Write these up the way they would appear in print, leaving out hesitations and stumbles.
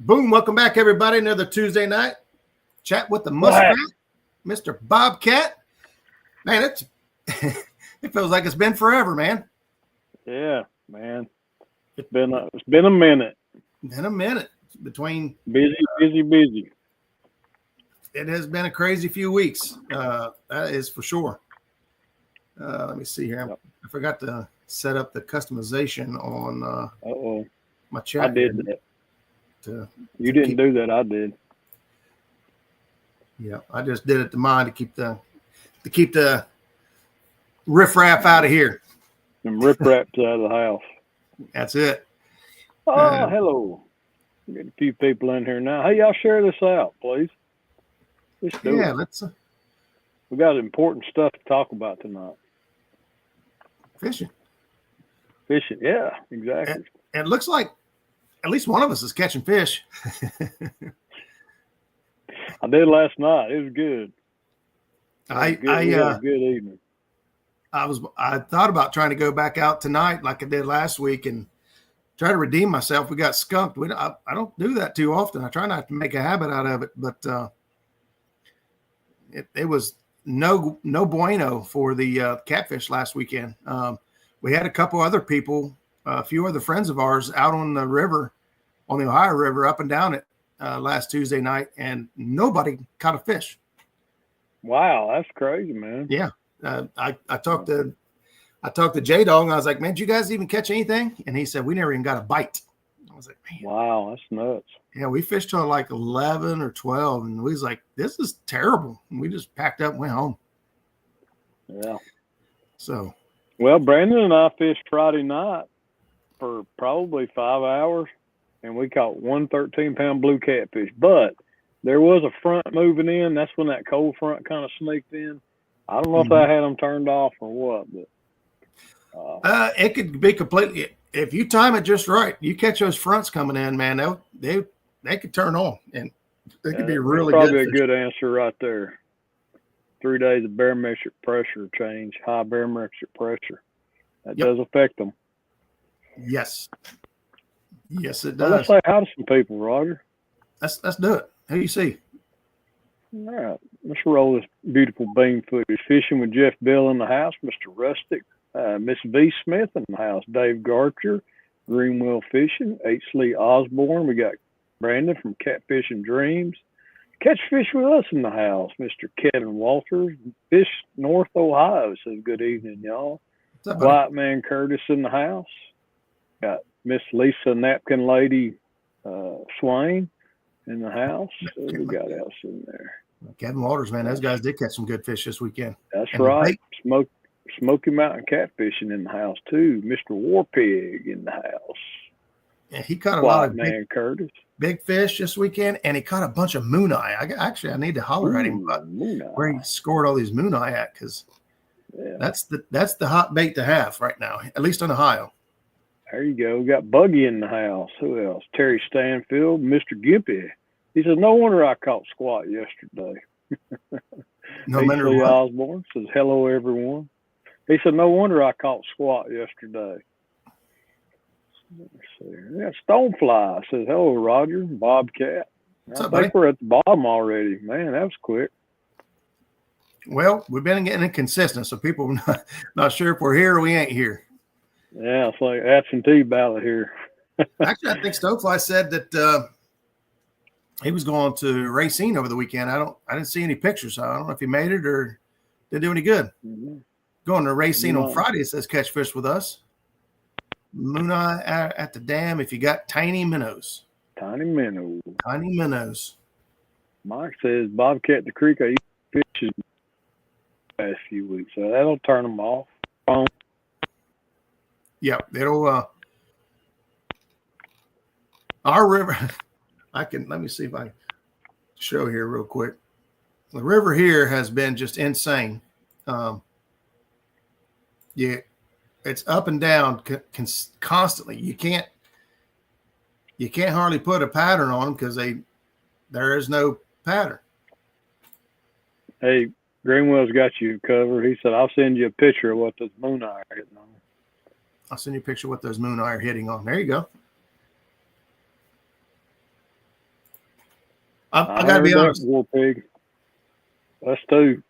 Boom, welcome back, everybody. Another Tuesday night. Chat with the Muskrat, Mr. Bobcat. Man, it feels like it's been forever, man. Yeah, man. It's been a minute. Been a minute. Between busy. It has been a crazy few weeks. That is for sure. Let me see here. I forgot to set up the customization on my chat. I did that. You didn't do that. I did. Yeah, I just did it to mine to keep the riffraff out of here. Some riffraffs out of the house. That's it. Oh, hello. Get a few people in here now. Hey, y'all share this out, please. Let's do it. Let's. We got important stuff to talk about tonight. Fishing. Yeah, exactly. And it looks like at least one of us is catching fish. I did last night. It was good. I had a good evening. I thought about trying to go back out tonight like I did last week and try to redeem myself. We got skunked. I don't do that too often. I try not to make a habit out of it, but it was no bueno for the catfish last weekend. We had a couple other people, a few other friends of ours out on the river, on the Ohio River, up and down it last Tuesday night, and nobody caught a fish. Wow, that's crazy, man. Yeah. I talked to J-Dog, and I was like, man, did you guys even catch anything? And he said, we never even got a bite. I was like, man. Wow, that's nuts. Yeah, we fished till like 11 or 12, and we was like, this is terrible. And we just packed up and went home. Yeah. So. Well, Brandon and I fished Friday night for probably 5 hours, and we caught one 13-pound blue catfish. But there was a front moving in. That's when that cold front kind of sneaked in. I don't know if I had them turned off or what, but it could be completely. If you time it just right, you catch those fronts coming in, man. They could turn on, and they could be really probably good. A good answer right there. 3 days of barometric pressure change, high barometric pressure. That does affect them. Yes, it does. Well, let's say hi to some people, Roger. Let's do it. Who you see? All right, let's roll this beautiful beam footage. Fishing with Jeff Bill in the house, Mr. Rustic, Miss V. Smith in the house, Dave Garcher, Greenwell Fishing, H. Lee Osborne. We got Brandon from Catfish and Dreams. Catch Fish with us in the house, Mr. Kevin Walters, Fish North Ohio says good evening, y'all. White Man Curtis in the house. Got Miss Lisa Napkin Lady Swain in the house. So we got else in there. Kevin Walters, man, those guys did catch some good fish this weekend. That's right. Smoky Mountain catfishing in the house too. Mr. Warpig in the house. Yeah, he caught a lot of big fish this weekend, and he caught a bunch of moon eye. I need to holler at him about where he scored all these moon eye at, because that's the hot bait to have right now, at least in Ohio. There you go. We got Buggy in the house. Who else? Terry Stanfield, Mr. Gimpy. He says, no wonder I caught squat yesterday. No matter what. Osborne says, hello, everyone. He said, no wonder I caught squat yesterday. Let's see. Yeah, Stonefly says, hello, Roger, Bobcat. I think we're at the bottom already. Man, that was quick. Well, we've been getting inconsistent, so people are not sure if we're here or we ain't here. Yeah, it's like absentee ballot here. Actually, I think Stonefly said that he was going to Racine over the weekend. I didn't see any pictures, so I don't know if he made it or didn't do any good. Mm-hmm. Going to Racine on Friday, it says catch fish with us. Moon eye at the dam if you got tiny minnows. Tiny minnows. Mike says, Bobcat the creek, I eat fish the past few weeks, so that'll turn them off. Yeah, it'll our river. Let me see if I show here real quick. The river here has been just insane. Yeah, it's up and down constantly. You can't hardly put a pattern on them because there is no pattern. Hey, Greenwell's got you covered. He said, I'll send you a picture of what those moon eye are hitting on. I'll send you a picture of what those moon eye are hitting on. There you go. I got to be honest. War pig. Us too.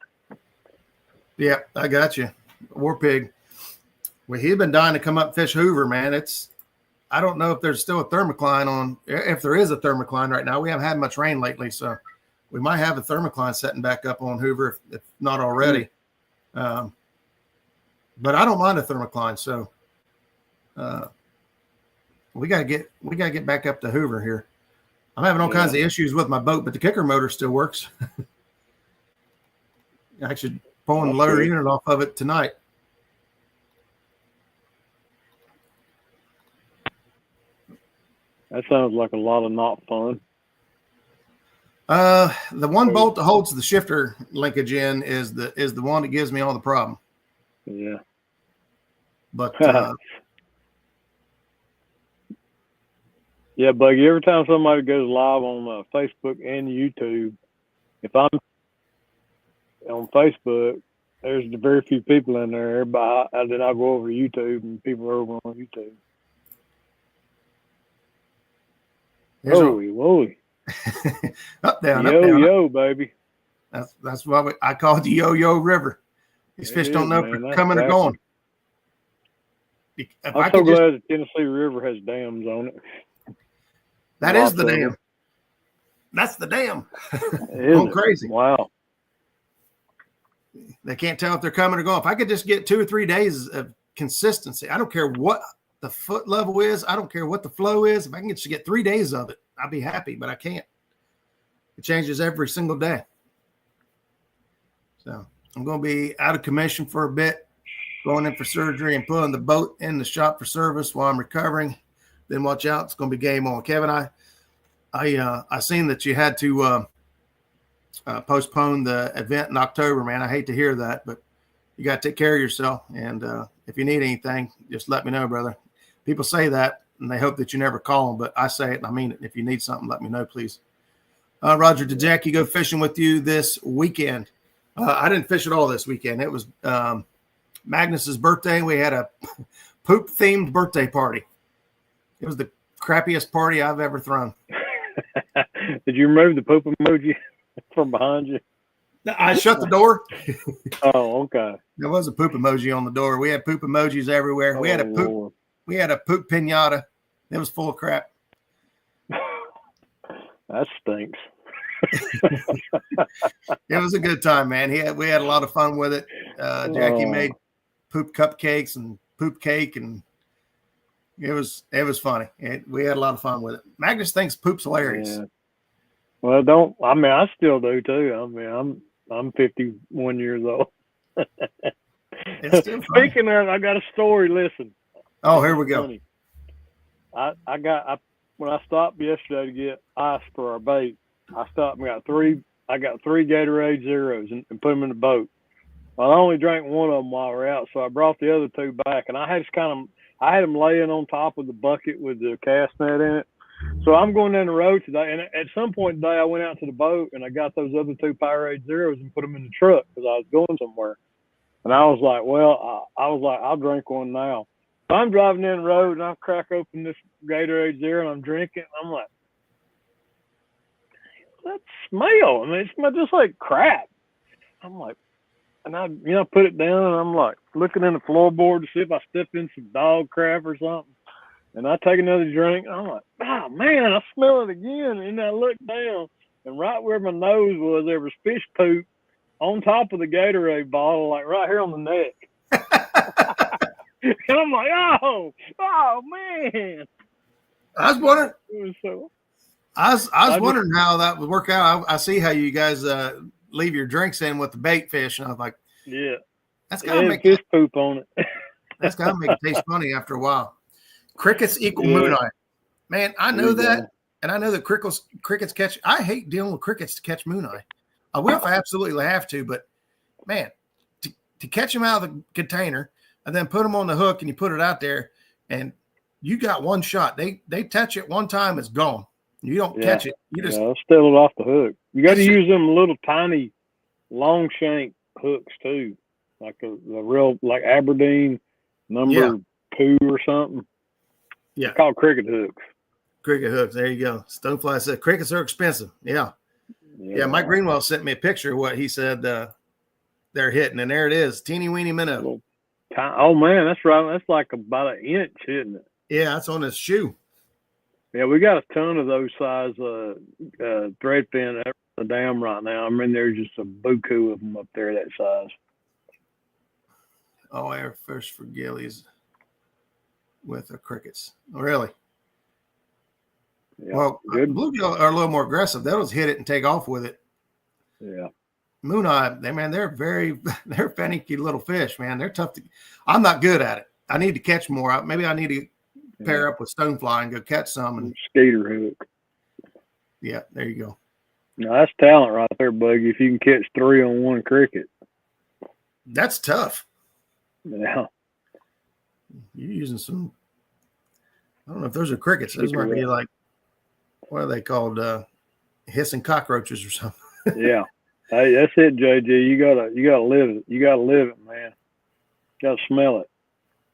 Yeah, I got you. War pig. Well, he'd been dying to come up and fish Hoover, man. I don't know if there's still a thermocline on. If there is a thermocline right now, we haven't had much rain lately, so we might have a thermocline setting back up on Hoover if not already. But I don't mind a thermocline, so we gotta get back up to Hoover here. I'm having all kinds of issues with my boat, but the kicker motor still works. Actually, pulling the lower unit off of it tonight. That sounds like a lot of not fun. The one bolt that holds the shifter linkage in is the one that gives me all the problem. Yeah. But yeah, Buggy, every time somebody goes live on Facebook and YouTube, if I'm on Facebook, there's very few people in there, but then I go over to YouTube and people are over on YouTube. Holy moly. Up, down, yo, baby. That's why I call it the Yo-Yo River. These fish don't know if they're coming or going. I'm so glad the Tennessee River has dams on it. That is the dam. That's the dam. Going crazy. Wow. They can't tell if they're coming or going. If I could just get 2 or 3 days of consistency, I don't care what the foot level is. I don't care what the flow is. If I can just get 3 days of it, I'll be happy, but I can't. It changes every single day. So I'm going to be out of commission for a bit, going in for surgery and pulling the boat in the shop for service while I'm recovering. Then watch out. It's going to be game on. Kevin, I seen that you had to postpone the event in October, man. I hate to hear that, but you got to take care of yourself. And if you need anything, just let me know, brother. People say that, and they hope that you never call them, but I say it, and I mean it. If you need something, let me know, please. Roger, did Jackie go fishing with you this weekend? I didn't fish at all this weekend. It was Magnus's birthday. We had a poop-themed birthday party. It was the crappiest party I've ever thrown. Did you remove the poop emoji from behind you? I shut the door. Oh, okay. There was a poop emoji on the door. We had poop emojis everywhere. We had a poop. Lord. We had a poop pinata. It was full of crap. That stinks. It was a good time, man. We had a lot of fun with it. Jackie made poop cupcakes and poop cake, and it was funny. We had a lot of fun with it. Magnus thinks poop's hilarious. Yeah. Well, I still do too. I'm 51 years old. It's still funny. Speaking of, I got a story. Listen. Oh, here we go. Funny. When I stopped yesterday to get ice for our bait, I stopped and got three Gatorade Zeros and put them in the boat. Well, I only drank one of them while we were out, so I brought the other two back, and I had them laying on top of the bucket with the cast net in it. So I'm going down the road today, and at some point today, I went out to the boat and I got those other two Powerade Zeros and put them in the truck because I was going somewhere. And I was like, I'll drink one now. So I'm driving down the road and I crack open this Gatorade Zero and I'm drinking. I'm like, that smell. I mean, it smells just like crap. I'm like, and I put it down and I'm like looking in the floorboard to see if I stepped in some dog crap or something. And I take another drink. And I'm like, oh man, I smell it again. And I look down, and right where my nose was, there was fish poop on top of the Gatorade bottle, like right here on the neck. And I'm like, oh man. I was wondering how that would work out. I see how you guys leave your drinks in with the bait fish, and I was like, yeah, that's gotta make fish poop on it. That's gotta make it taste funny after a while. Crickets equal moon eye. Man, I know that. And I know that crickets catch. I hate dealing with crickets to catch moon eye. I will if I absolutely have to, but man, to catch them out of the container and then put them on the hook and you put it out there and you got one shot. They touch it one time, it's gone. You don't catch it. You just I'll steal it off the hook. You got to use them little tiny long shank hooks too, like the real like Aberdeen number 2 or something. Yeah, it's called cricket hooks. Cricket hooks. There you go. Stonefly said crickets are expensive. Yeah, Yeah, Mike Greenwell sent me a picture of what he said they're hitting, and there it is, teeny weeny minnow. Oh man, that's right. That's like about an inch, isn't it? Yeah, that's on his shoe. Yeah, we got a ton of those size threadfin up the dam right now. I mean, there's just a buku of them up there that size. Oh, air fish for gillies with the crickets. Oh, really? Yeah, well, bluegill are a little more aggressive. They'll just hit it and take off with it. Yeah. Moon eye, they're finicky little fish, man. They're tough to. I'm not good at it. I need to catch more. Maybe I need to pair up with stonefly and go catch some. And skater hook. Yeah, there you go. Now that's talent right there, Buggy. If you can catch 3 on one cricket, that's tough. Yeah. You're using some. I don't know if those are crickets. Those might be like, what are they called? Hissing cockroaches or something. Yeah. Hey, that's it, JJ. You gotta live it. You gotta live it, man. You gotta smell it.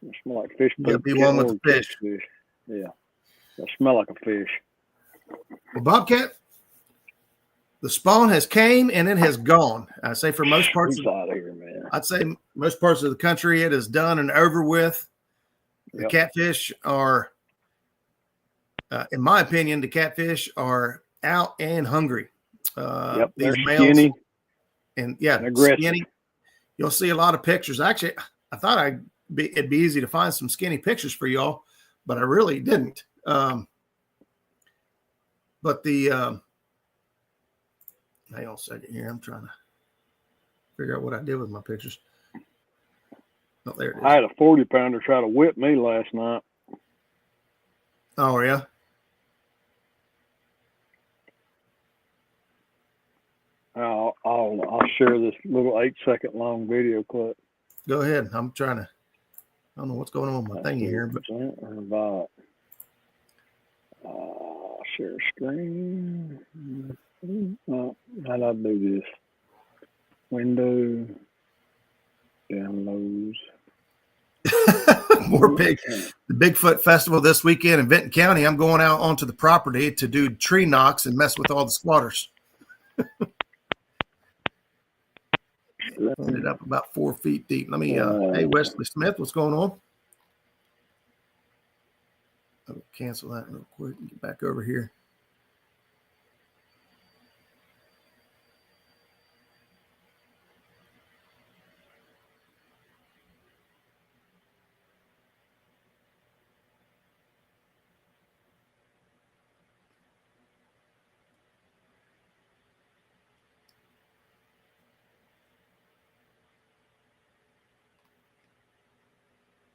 It smell like fish. You be one with the fish. Yeah. It smell like a fish. Well, Bobcat, the spawn has came and it has gone. I say for most parts out of here, man. I'd say most parts of the country it is done and over with. The catfish are, in my opinion, the catfish are out and hungry. These males, skinny. And skinny. You'll see a lot of pictures. Actually, I thought it'd be easy to find some skinny pictures for y'all, but I really didn't. But the hang on a second here. I'm trying to figure out what I did with my pictures. Oh, there it is. I had a 40-pounder try to whip me last night. Oh yeah. I'll share this little 8-second long video clip. Go ahead. I'm trying to. I don't know what's going on with my thingy here, but share screen. How do I do this? Window, downloads. More big. The Bigfoot Festival this weekend in Benton County. I'm going out onto the property to do tree knocks and mess with all the squatters. Ended up about 4 feet deep. Let me, hey, Wesley Smith, what's going on? I'll cancel that real quick and get back over here.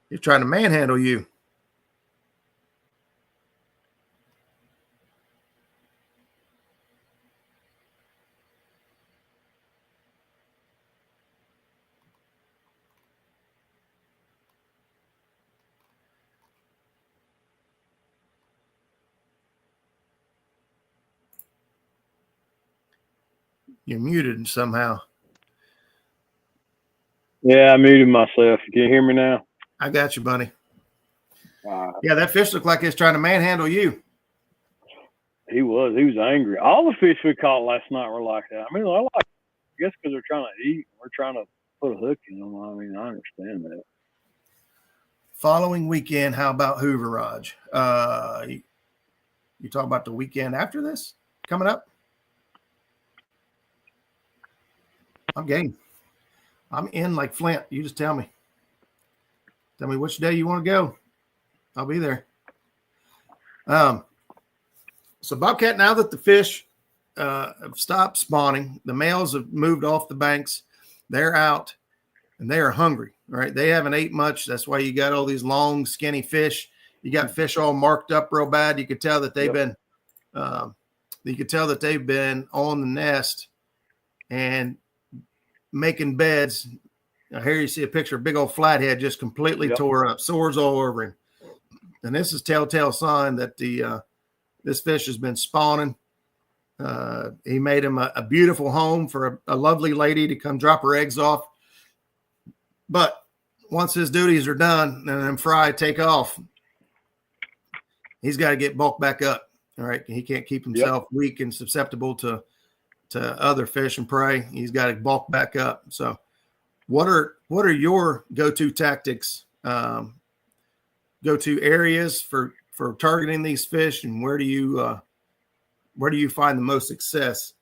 He's trying to manhandle you. You're muted somehow. Yeah, I muted myself. Can you hear me now? I got you, buddy. Yeah, that fish looked like he was trying to manhandle you. He was angry. All the fish we caught last night were like that. I mean, I guess because they're trying to eat. We're trying to put a hook in them. I mean, I understand that. Following weekend, how about Hoover Raj? You talk about the weekend after this coming up? I'm game. I'm in like Flint. You just tell me. Tell me which day you want to go. I'll be there. So Bobcat, now that the fish have stopped spawning, the males have moved off the banks. They're out and they are hungry, right? They haven't ate much. That's why you got all these long, skinny fish. You got fish all marked up real bad. You could tell that they've been, on the nest and making beds. Now here you see a picture of big old flathead just completely tore up, sores all over him. And this is telltale sign that this fish has been spawning. He made him a beautiful home for a lovely lady to come drop her eggs off. But once his duties are done and then fry take off, he's got to get bulked back up. All right. He can't keep himself weak and susceptible to to other fish and prey. He's got to bulk back up. So what are your go-to tactics, go-to areas for targeting these fish, and where do you find the most success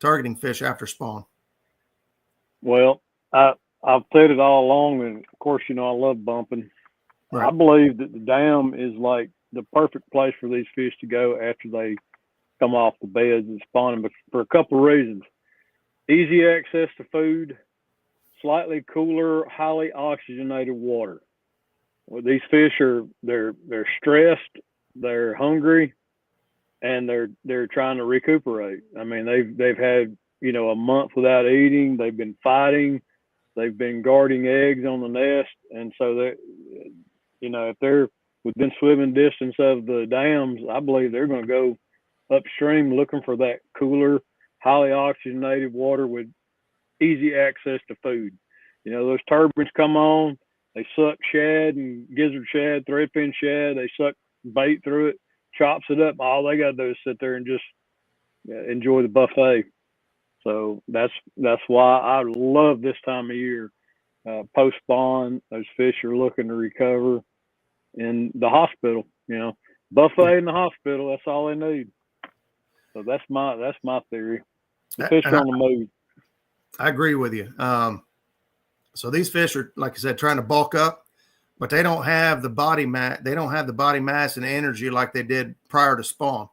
targeting fish after spawn? Well, I've said it all along, and of course, I love bumping. Right. I believe that the dam is like the perfect place for these fish to go after they come off the beds and spawning, but for a couple of reasons. Easy access to food, slightly cooler, highly oxygenated water. Well, these fish they're stressed, they're hungry, and they're trying to recuperate. I mean, they've had a month without eating. They've been fighting. They've been guarding eggs on the nest, and so that if they're within swimming distance of the dams, I believe they're going to go upstream looking for that cooler, highly oxygenated water with easy access to food. Those turbines come on, they suck shad and gizzard shad, threadfin shad, they suck bait through it, chops it up. All they got to do is sit there and just enjoy the buffet. So that's why I love this time of year. Post spawn, those fish are looking to recover in the hospital. Buffet in the hospital. That's all they need. So that's my theory. The fish are on the move. I agree with you. So these fish are, like I said, trying to bulk up, but they don't have the body mass. They don't have the body mass and energy like they did prior to spawn.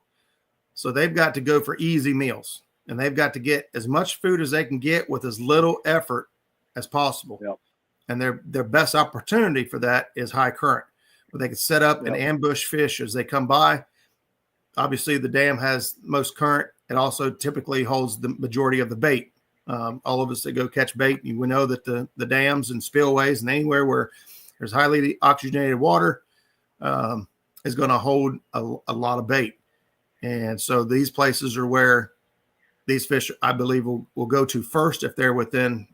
So they've got to go for easy meals, and they've got to get as much food as they can get with as little effort as possible. Yep. And their best opportunity for that is high current, where they can set up and ambush fish as they come by. Obviously, the dam has most current. It also typically holds the majority of the bait. All of us that go catch bait, we know that the dams and spillways and anywhere where there's highly oxygenated water is going to hold a lot of bait. And so these places are where these fish, I believe, will go to first if they're within,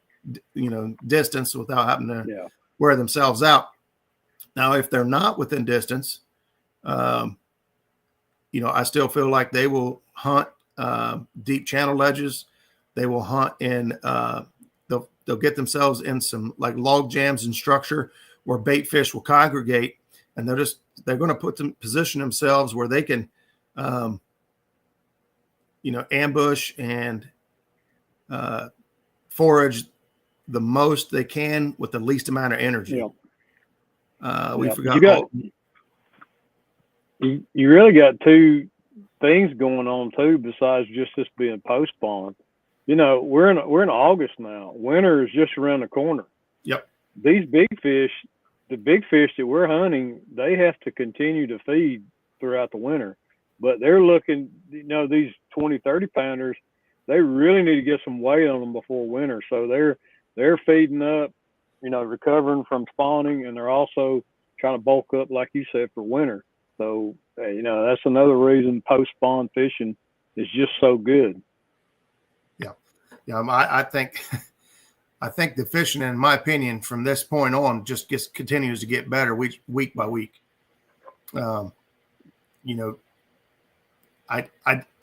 distance without having to wear themselves out. Now, if they're not within distance, I still feel like they will hunt deep channel ledges. They will hunt in, they'll get themselves in some like log jams and structure where bait fish will congregate, and they're going to position themselves where they can, ambush and forage the most they can with the least amount of energy. We forgot. You really got two things going on too, besides just this being post spawn. We're in August now. Winter is just around the corner. Yep. These big fish, the big fish that we're hunting, they have to continue to feed throughout the winter. But they're looking, these 20, 30 pounders, they really need to get some weight on them before winter. So they're feeding up, recovering from spawning, and they're also trying to bulk up, like you said, for winter. So, that's another reason post-spawn fishing is just so good. Yeah. I think the fishing, in my opinion, from this point on, just continues to get better week by week.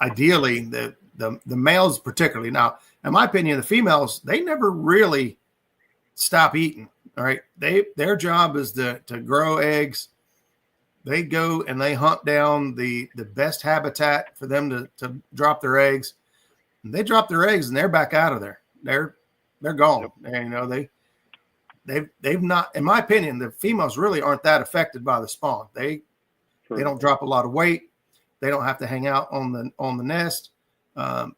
Ideally, the males particularly. Now, in my opinion, the females, they never really stop eating. All right. Their job is to grow eggs. They go and they hunt down the best habitat for them to drop their eggs. And they drop their eggs and they're back out of there. They're gone. Yep. And they've not, in my opinion, the females really aren't that affected by the spawn. They don't drop a lot of weight. They don't have to hang out on the nest.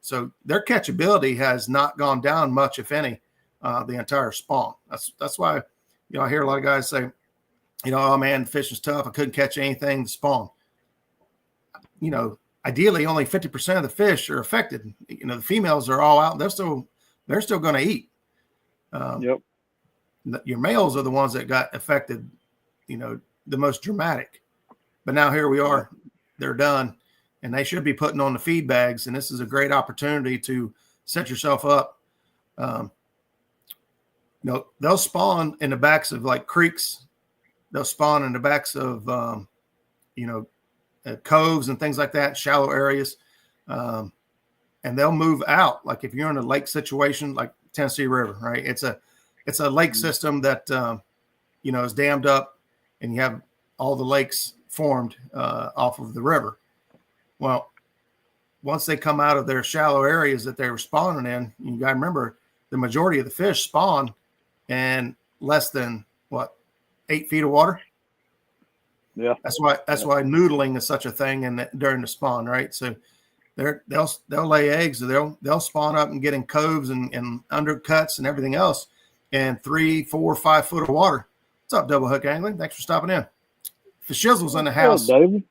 So their catchability has not gone down much, if any, the entire spawn. That's why, I hear a lot of guys say, oh man, fishing's tough. I couldn't catch anything to spawn. Ideally only 50% of the fish are affected. The females are all out. They're still going to eat. Yep. Your males are the ones that got affected, the most dramatic. But now here we are. They're done, and they should be putting on the feed bags. And this is a great opportunity to set yourself up. They'll spawn in the backs of like creeks. They'll spawn in the backs of, coves and things like that, shallow areas. And and they'll move out. Like if you're in a lake situation, like Tennessee River, right? It's a lake system that is dammed up, and you have all the lakes formed off of the river. Well, once they come out of their shallow areas that they were spawning in, you got to remember the majority of the fish spawn in less than 8 feet of water. Yeah, that's why noodling is such a thing during the spawn, right? So they'll lay eggs, they'll spawn up and get in coves and undercuts and everything else in 3, 4, 5 foot of water. What's up, Double Hook Angling? Thanks for stopping in. The Shizzle's in the house. David.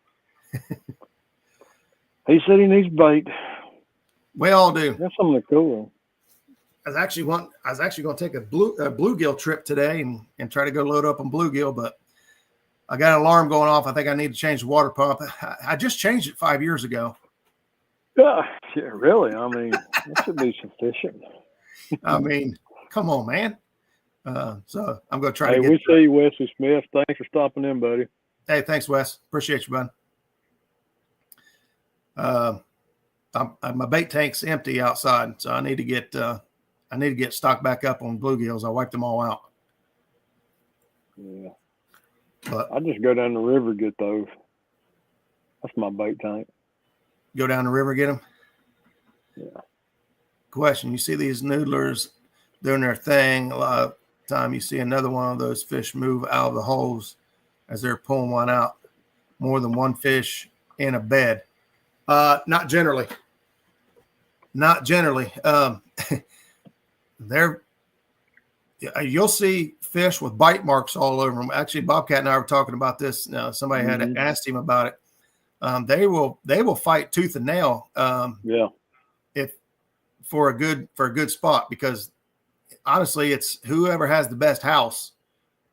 He said he needs bait. We all do. That's something cool. I was actually going to take a bluegill trip today and try to go load up on bluegill, but I got an alarm going off. I think I need to change the water pump. I just changed it 5 years ago. Yeah, really? I mean, that should be sufficient. I mean, come on, man. So I'm going to try to get. Hey, we see you, Wesley Smith. Thanks for stopping in, buddy. Hey, thanks, Wes. Appreciate you, bud. My bait tank's empty outside, so I need to get stocked back up on bluegills. I wiped them all out. Yeah. But I just go down the river and get those. That's my bait tank. Go down the river, get them? Yeah. Question, you see these noodlers doing their thing. A lot of time you see another one of those fish move out of the holes as they're pulling one out. More than one fish in a bed. Not generally. You'll see fish with bite marks all over them. Actually, Bobcat and I were talking about this. Somebody had asked him about it. They will fight tooth and nail. If for a good spot, because honestly, it's whoever has the best house,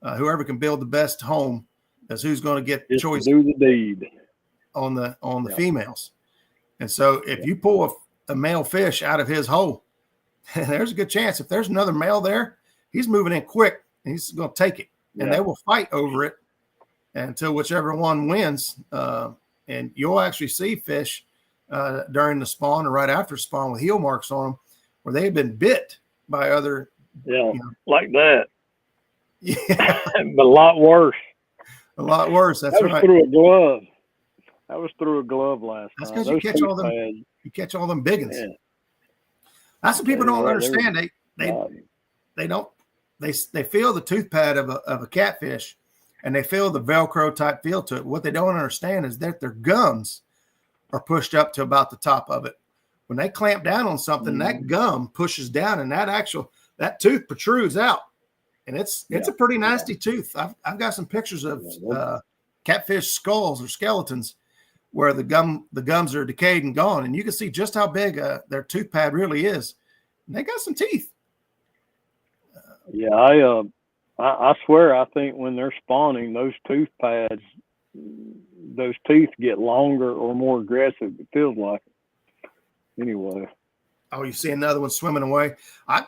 whoever can build the best home, is who's going to get the choice. Do the deed on the females. And so if you pull a male fish out of his hole, there's a good chance if there's another male there, he's moving in quick and he's going to take it. And they will fight over it until whichever one wins. And you'll actually see fish during the spawn or right after spawn with heel marks on them where they've been bit by other. Yeah, like that. Yeah. But a lot worse. A lot worse. That's that was right. Through a glove. That was through a glove last That's time. because you catch all them big ones. Yeah. That's what people don't understand. They feel the tooth pad of a catfish, and they feel the Velcro type feel to it. What they don't understand is that their gums are pushed up to about the top of it. When they clamp down on something, that gum pushes down, and that tooth protrudes out, and it's a pretty nasty tooth. I've got some pictures of catfish skulls or skeletons where the gums are decayed and gone, and you can see just how big their tooth pad really is. And they got some teeth. I swear, I think when they're spawning, those tooth pads, those teeth get longer or more aggressive. It feels like it. Anyway. Oh, you see another one swimming away. I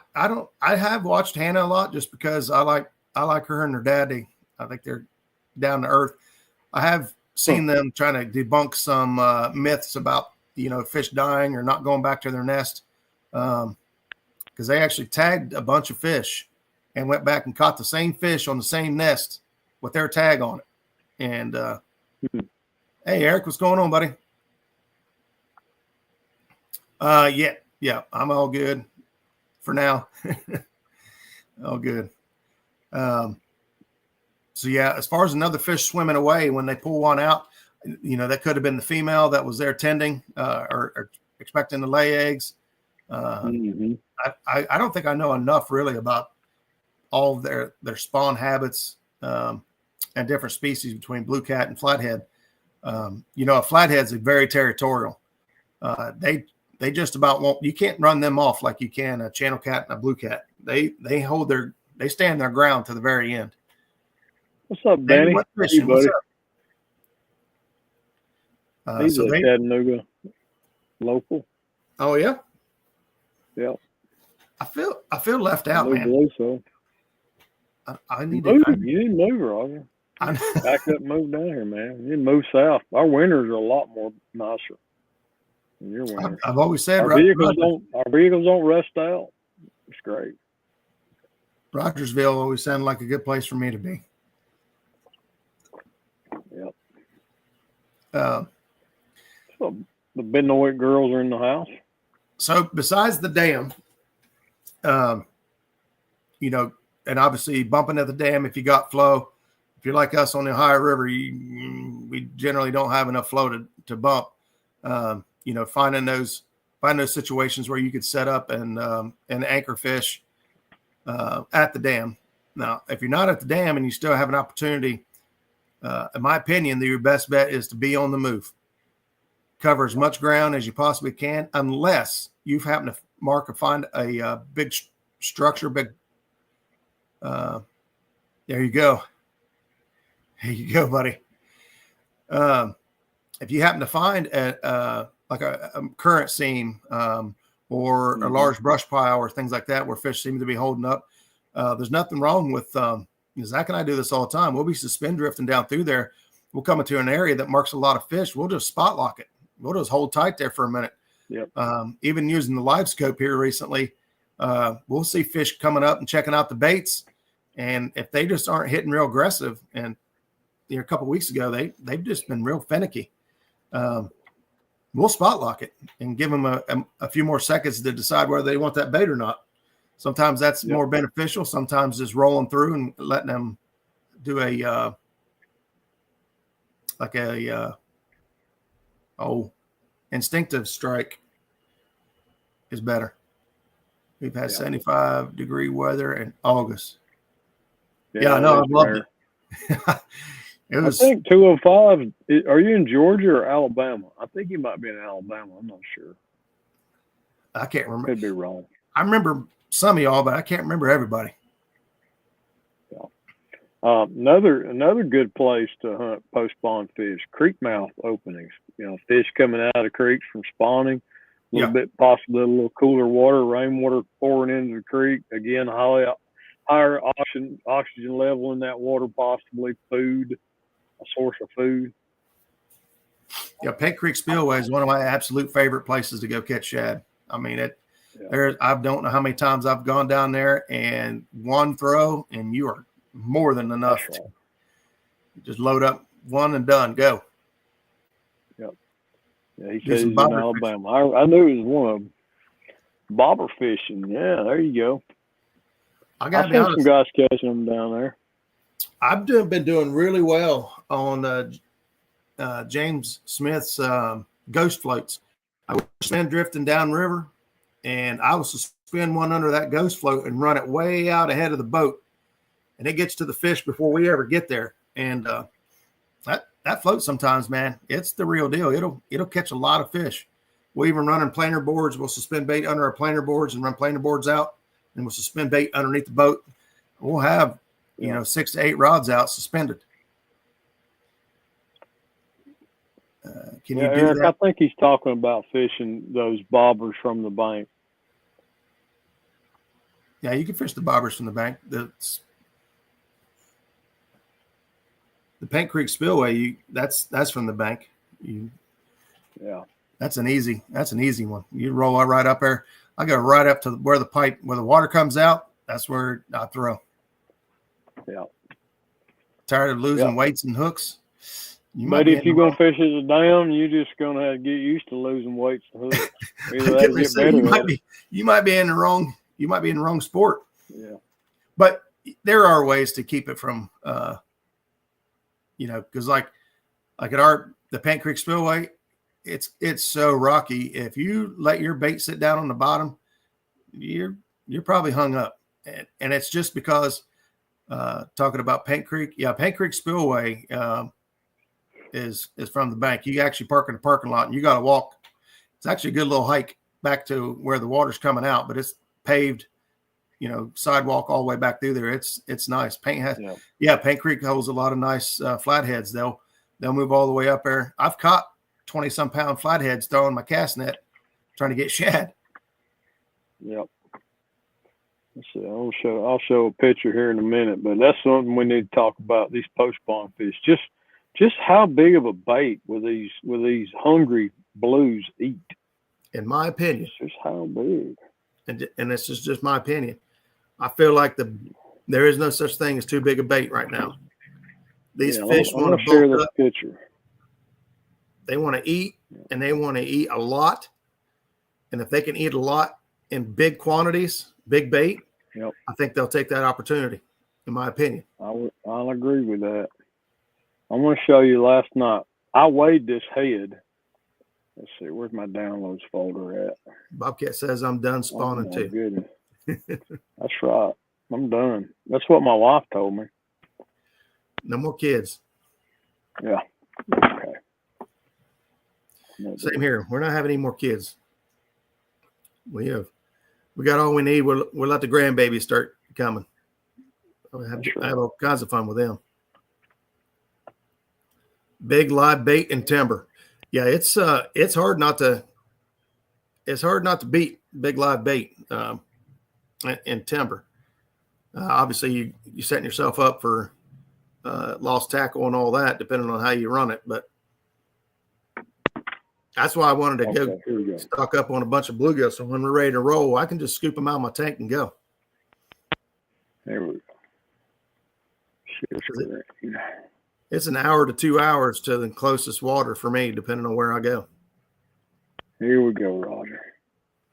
have watched Hannah a lot just because I like her and her daddy. I think they're down to earth. I have seen them trying to debunk some myths about fish dying or not going back to their nest, because they actually tagged a bunch of fish and went back and caught the same fish on the same nest with their tag on it. And hey, Eric, what's going on, buddy? Yeah, I'm all good for now. All good. So yeah, as far as another fish swimming away, when they pull one out, that could have been the female that was there tending or expecting to lay eggs. I don't think I know enough really about all of their spawn habits and different species between blue cat and flathead. A flathead's very territorial. They just about won't. You can't run them off like you can a channel cat and a blue cat. They stand their ground to the very end. What's up, Danny? What's up? He's a Chattanooga local. Oh yeah. Yeah. I feel left out, man. So. I need to. to. You didn't move, Roger. Back up, and move down here, man. You didn't move south. Our winters are a lot more nicer. You're winning. I've always said Our vehicles don't rust out. It's great. Rogersville always sounded like a good place for me to be. Yep. So the Benoit girls are in the house. So besides the dam, you know, and obviously bumping at the dam if you got flow. If you're like us on the Ohio River, we generally don't have enough flow to bump. You know, finding those situations where you could set up and anchor fish at the dam. Now, if you're not at the dam and you still have an opportunity, in my opinion, your best bet is to be on the move. Cover as much ground as you possibly can, unless you've happened to find a big structure, there you go. There you go, buddy. If you happen to find like a current seam or a large brush pile or things like that where fish seem to be holding up, there's nothing wrong with Zach and I do this all the time. We'll be suspend drifting down through there. We'll come into an area that marks a lot of fish. We'll just spot lock it. We'll just hold tight there for a minute. Yep. Even using the live scope here recently, we'll see fish coming up and checking out the baits. And if they just aren't hitting real aggressive, and a couple of weeks ago, they've just been real finicky. We'll spot lock it and give them a few more seconds to decide whether they want that bait or not. Sometimes that's more beneficial. Sometimes just rolling through and letting them do instinctive strike is better. We've had 75-degree weather in August. Yeah, I know. I loved it. I think 205. Are you in Georgia or Alabama? I think you might be in Alabama. I'm not sure. I can't remember. Could be wrong. I remember some of y'all, but I can't remember everybody. Yeah. Another good place to hunt post-spawn fish, creek mouth openings. You know, fish coming out of creeks from spawning, a little bit, possibly a little cooler water, rainwater pouring into the creek. Again, higher oxygen level in that water, possibly food, a source of food. Yeah, Paint Creek Spillway is one of my absolute favorite places to go catch shad. I mean, I don't know how many times I've gone down there and one throw, and you are more than enough. Right. Just load up one and done, go. Yep. Yeah, he says he's in Alabama. I knew it was one of them. Bobber fishing. Yeah, there you go. I got to be honest. Some guys catching them down there. I've been doing really well on James Smith's ghost floats. I was spin drifting downriver, and I will suspend one under that ghost float and run it way out ahead of the boat, and it gets to the fish before we ever get there. And that float sometimes, man, it's the real deal. It'll catch a lot of fish. We'll even run in planer boards. We'll suspend bait under our planer boards and run planer boards out, and we'll suspend bait underneath the boat. We'll have 6 to 8 rods out suspended. Can you do Eric, that? I think he's talking about fishing those bobbers from the bank. Yeah, you can fish the bobbers from the bank. The Paint Creek Spillway, that's from the bank. That's an easy one. You roll right up there. I go right up to where the water comes out. That's where I throw. Yeah. Tired of losing weights and hooks. But if you're gonna fish as a dam, you're just gonna have to get used to losing weights and hooks. You might be in the wrong sport. Yeah. But there are ways to keep it from because like at the Paint Creek Spillway, it's so rocky. If you let your bait sit down on the bottom, you're probably hung up. And it's just because talking about Paint Creek. Yeah, Paint Creek Spillway is from the bank. You actually park in the parking lot and you got to walk. It's actually a good little hike back to where the water's coming out, but it's paved, sidewalk all the way back through there. It's nice. Paint Creek holds a lot of nice flatheads. They'll move all the way up there. I've caught 20-some pound flatheads throwing my cast net trying to get shad. Yep. Let's see. I'll show a picture here in a minute, but that's something we need to talk about. These post-spawn fish. Just how big of a bait will these hungry blues eat? in my opinion. It's just how big. And this is just my opinion. I feel like there is no such thing as too big a bait right now. These fish want to share bulk this up. picture. They want to eat, and they want to eat a lot. And if they can eat a lot in big quantities, big bait, I think they'll take that opportunity, in my opinion. I'll agree with that. I want to show you last night. I weighed this head. Let's see, where's my downloads folder at? Bobcat says I'm done spawning too. Goodness. That's right. I'm done. That's what my wife told me. No more kids. Yeah. Okay. Same here. We're not having any more kids. We got all we need. We'll let the grandbabies start coming. I have all kinds of fun with them. Big live bait and timber. Yeah, it's hard not to beat big live bait and timber. Obviously, you setting yourself up for lost tackle and all that, depending on how you run it. But that's why I wanted to go stock up on a bunch of bluegill. So when we're ready to roll, I can just scoop them out of my tank and go. There we go. It's an hour to 2 hours to the closest water for me, depending on where I go. Here we go, Roger.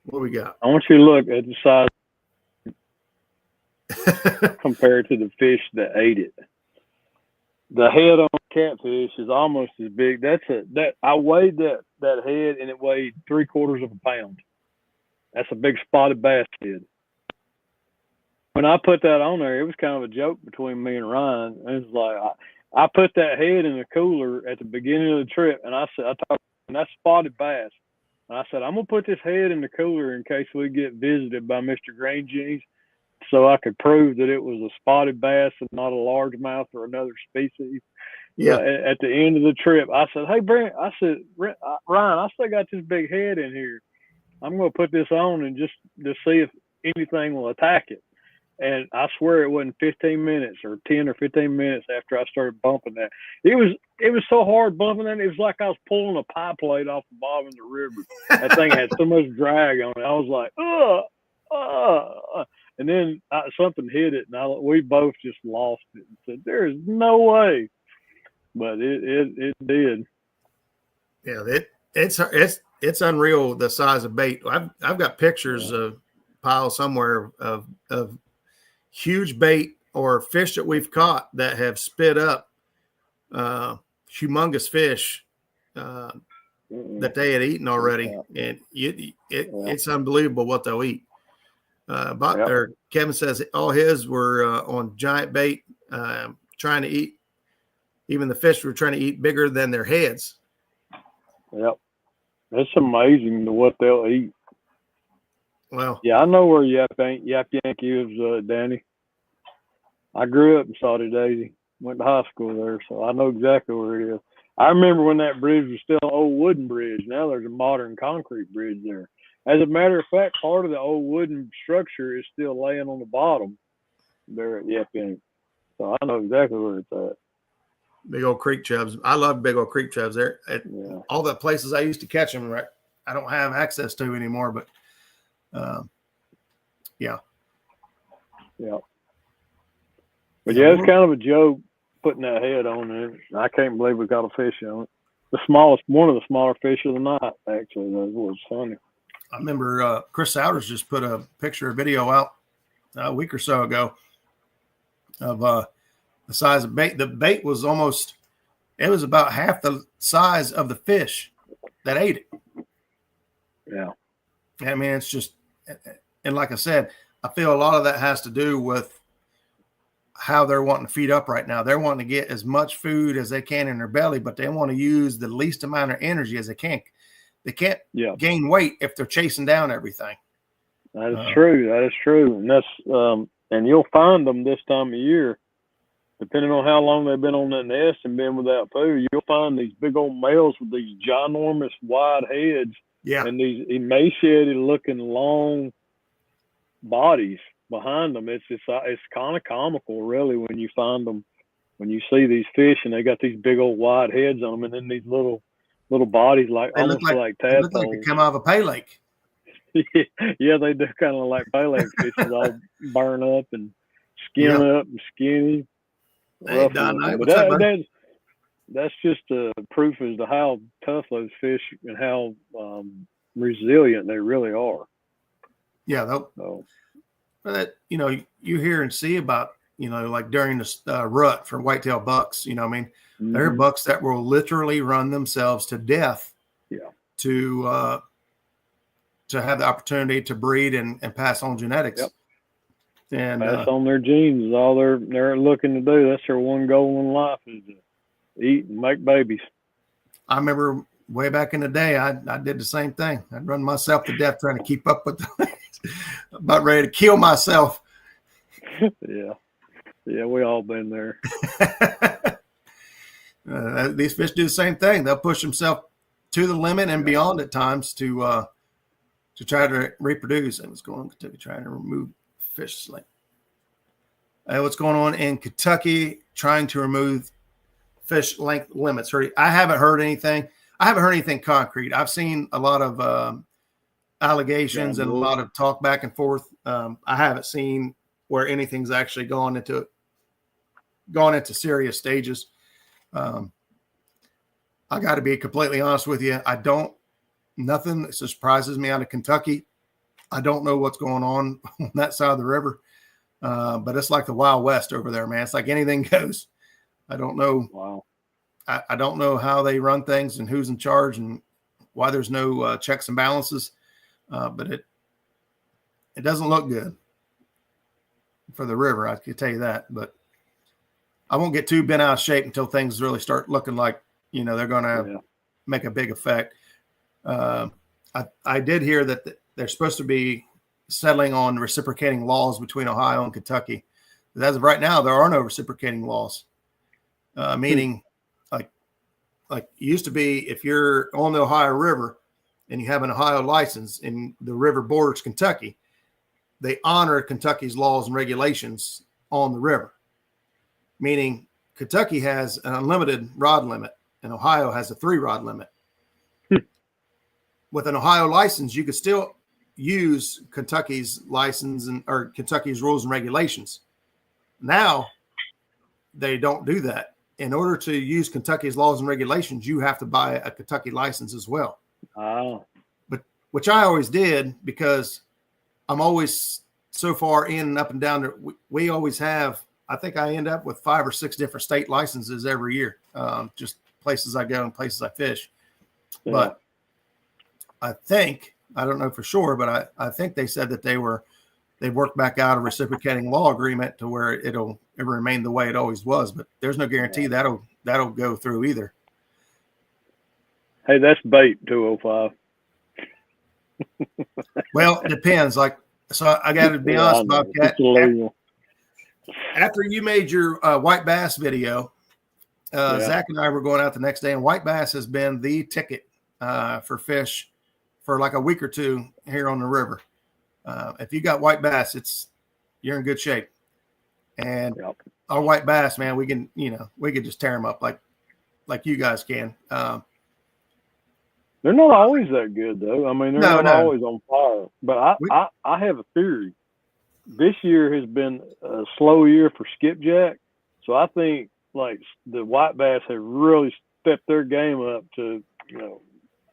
What we got? I want you to look at the size compared to the fish that ate it. The head on catfish is almost as big. I weighed that head, and it weighed 3/4 of a pound. That's a big spotted bass head. When I put that on there, it was kind of a joke between me and Ryan. It was like I put that head in the cooler at the beginning of the trip, and I said, and that's spotted bass. And I said, I'm gonna put this head in the cooler in case we get visited by Mr. Green Jeans, so I could prove that it was a spotted bass and not a largemouth or another species. Yeah. At the end of the trip, I said, hey, Brent, Ryan, I still got this big head in here. I'm going to put this on and just to see if anything will attack it. And I swear it wasn't 15 minutes or 10 or 15 minutes after I started bumping that. It was so hard bumping that. It was like I was pulling a pie plate off the bottom of the river. That thing had so much drag on it. I was like, and then something hit it, and we both just lost it and said, "There's no way," but it did. Yeah, it's unreal the size of bait. I've got pictures of piles somewhere of huge bait or fish that we've caught that have spit up humongous fish that they had eaten already, and it's unbelievable what they'll eat. Kevin says all his were on giant bait, trying to eat. Even the fish were trying to eat bigger than their heads. Yep, it's amazing to what they'll eat. Well, yeah, I know where Yap Yankee is, Danny. I grew up in Saudi Daisy, went to high school there, so I know exactly where it is. I remember when that bridge was still an old wooden bridge. Now there's a modern concrete bridge there. As a matter of fact, part of the old wooden structure is still laying on the bottom there at Yap Yankee. So I know exactly where it's at. Big old creek chubs. I love big old creek chubs. There, all the places I used to catch them, right, I don't have access to anymore. But yeah. But yeah, it's kind of a joke putting that head on it. I can't believe we got a fish on it. One of the smaller fish of the night. Actually, that was funny. I remember Chris Souders just put a video out a week or so ago of the size of bait. The bait was it was about half the size of the fish that ate it. Yeah. I mean, it's just, and like I said, I feel a lot of that has to do with how they're wanting to feed up right now. They're wanting to get as much food as they can in their belly, but they want to use the least amount of energy as they can. They can't gain weight if they're chasing down everything. That is true. That is true. And that's and you'll find them this time of year, depending on how long they've been on that nest and been without food. You'll find these big old males with these ginormous wide heads and these emaciated looking long bodies behind them. It's kind of comical, really, when you find them, when you see these fish and they got these big old wide heads on them, and then these little little bodies like They look almost like like they look like they tadpoles. come out of a pay lake. Yeah, they do kind of like pele fishes, all burn up and skin Yeah. up and skinny, Hey, rough Don looking. Knight, But what's up, bud? that's just proof as to how tough those fish and how resilient they really are. Yeah, they'll, So that you hear and see about like during this rut for whitetail bucks. There are bucks that will literally run themselves to death. Yeah. To have the opportunity to breed and pass on genetics. Yep. And Pass on their genes is all they're looking to do. That's their one goal in life, is to eat and make babies. I remember way back in the day, I did the same thing. I'd run myself to death trying to keep up with about ready to kill myself. Yeah, we all been there. These fish do the same thing. They'll push themselves to the limit and beyond at times to try to reproduce. And what's going on in Kentucky? Trying to remove fish sling. What's going on in Kentucky? Trying to remove fish length limits. I haven't heard anything. I haven't heard anything concrete. I've seen a lot of allegations and a lot of talk back and forth. I haven't seen where anything's actually gone into serious stages. I got to be completely honest with you. Nothing surprises me out of Kentucky. I don't know what's going on that side of the river. But it's like the Wild West over there, man. It's like anything goes. I don't know. Wow. I don't know how they run things and who's in charge and why there's no checks and balances. But it doesn't look good for the river. I can tell you that. But I won't get too bent out of shape until things really start looking like, they're going to make a big effect. I did hear that they're supposed to be settling on reciprocating laws between Ohio and Kentucky. But as of right now, there are no reciprocating laws, meaning like it used to be, if you're on the Ohio River and you have an Ohio license and the river borders Kentucky, they honor Kentucky's laws and regulations on the river, meaning Kentucky has an unlimited rod limit and Ohio has a 3-rod limit. With an Ohio license, you could still use Kentucky's license or Kentucky's rules and regulations. Now they don't do that. In order to use Kentucky's laws and regulations, you have to buy a Kentucky license as well. Oh. But which I always did, because I'm always so far in and up and down there. We always have, I think I end up with 5 or 6 different state licenses every year. Just places I go and places I fish. Yeah. But I don't know for sure, but I think they said that they worked back out a reciprocating law agreement to where it'll remain the way it always was. But there's no guarantee that'll go through either. Hey, that's bait 205. Well, it depends. So I got to be honest, Bobcat. After you made your white bass video, Zach and I were going out the next day, and white bass has been the ticket for fish for like a week or two here on the river. If you got white bass, you're in good shape. And our white bass, man, we can just tear them up like you guys can. They're not always that good, though. I mean, they're not always on fire. But I have a theory. This year has been a slow year for skipjack, so I think like the white bass have really stepped their game up to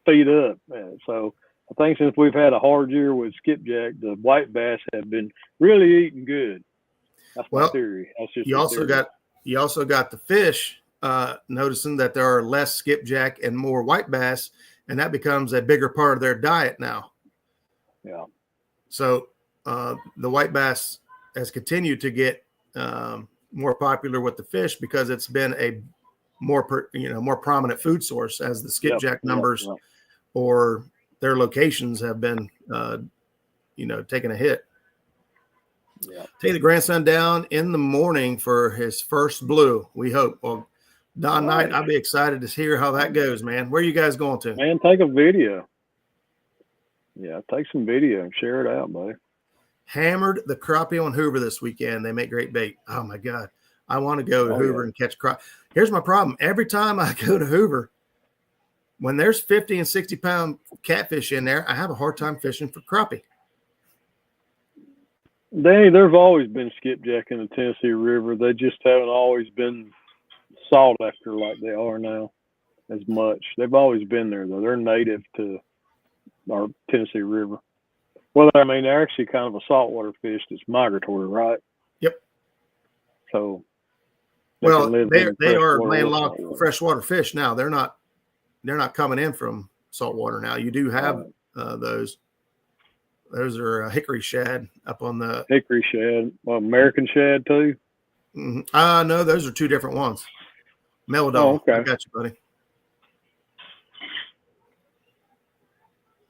speed up. And so I think since we've had a hard year with skipjack, the white bass have been really eating good. That's my theory. That's just you also got the fish noticing that there are less skipjack and more white bass, and that becomes a bigger part of their diet now. Yeah. So the white bass has continued to get more popular with the fish because it's been a more prominent food source as the skipjack numbers or their locations have been taking a hit. Yeah. Take the grandson down in the morning for his first blue, we hope. Well, Don Knight, I'll be excited to hear how that goes, man. Where are you guys going to? Man, take a video. Yeah, take some video and share it out, buddy. Hammered the crappie on Hoover this weekend. They make great bait. Oh, my God. I want to go to Hoover and catch crappie. Here's my problem. Every time I go to Hoover, when there's 50 and 60-pound catfish in there, I have a hard time fishing for crappie. There've always been skipjack in the Tennessee River. They just haven't always been sought after like they are now as much. They've always been there, though. They're native to our Tennessee River. Well, I mean, they're actually kind of a saltwater fish that's migratory, right? Yep. So, they are landlocked freshwater fish now. They're not coming in from saltwater now. You do have those. Those are hickory shad up on the hickory shad. Well, American shad too. Mm-hmm. No, those are two different ones. Meladol. Oh, okay. I got you, buddy.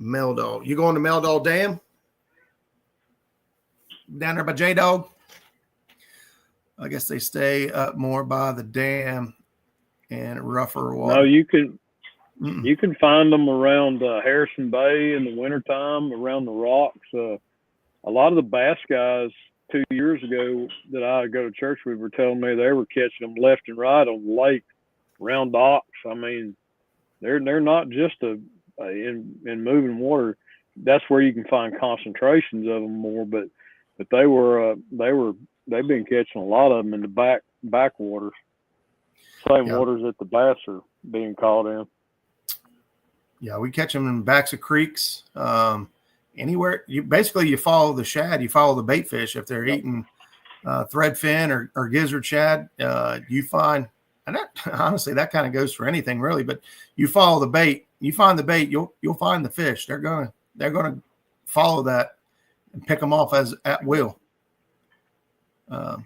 Meldal. You going to Meldal Dam? Down there by J-Dog? I guess they stay up more by the dam and rougher water. No, you can find them around Harrison Bay in the wintertime, around the rocks. A lot of the bass guys 2 years ago that I go to church with were telling me they were catching them left and right on the lake, around docks. I mean, they're not just in moving water. That's where you can find concentrations of them more. But they've been catching a lot of them in the backwaters, same waters that the bass are being caught in. Yeah, we catch them in backs of creeks. Anywhere you follow the shad, you follow the bait fish. If they're eating threadfin or gizzard shad, you find. And honestly, that kind of goes for anything really. But you follow the bait, you find the bait, you'll find the fish. They're gonna follow that and pick them off at will. I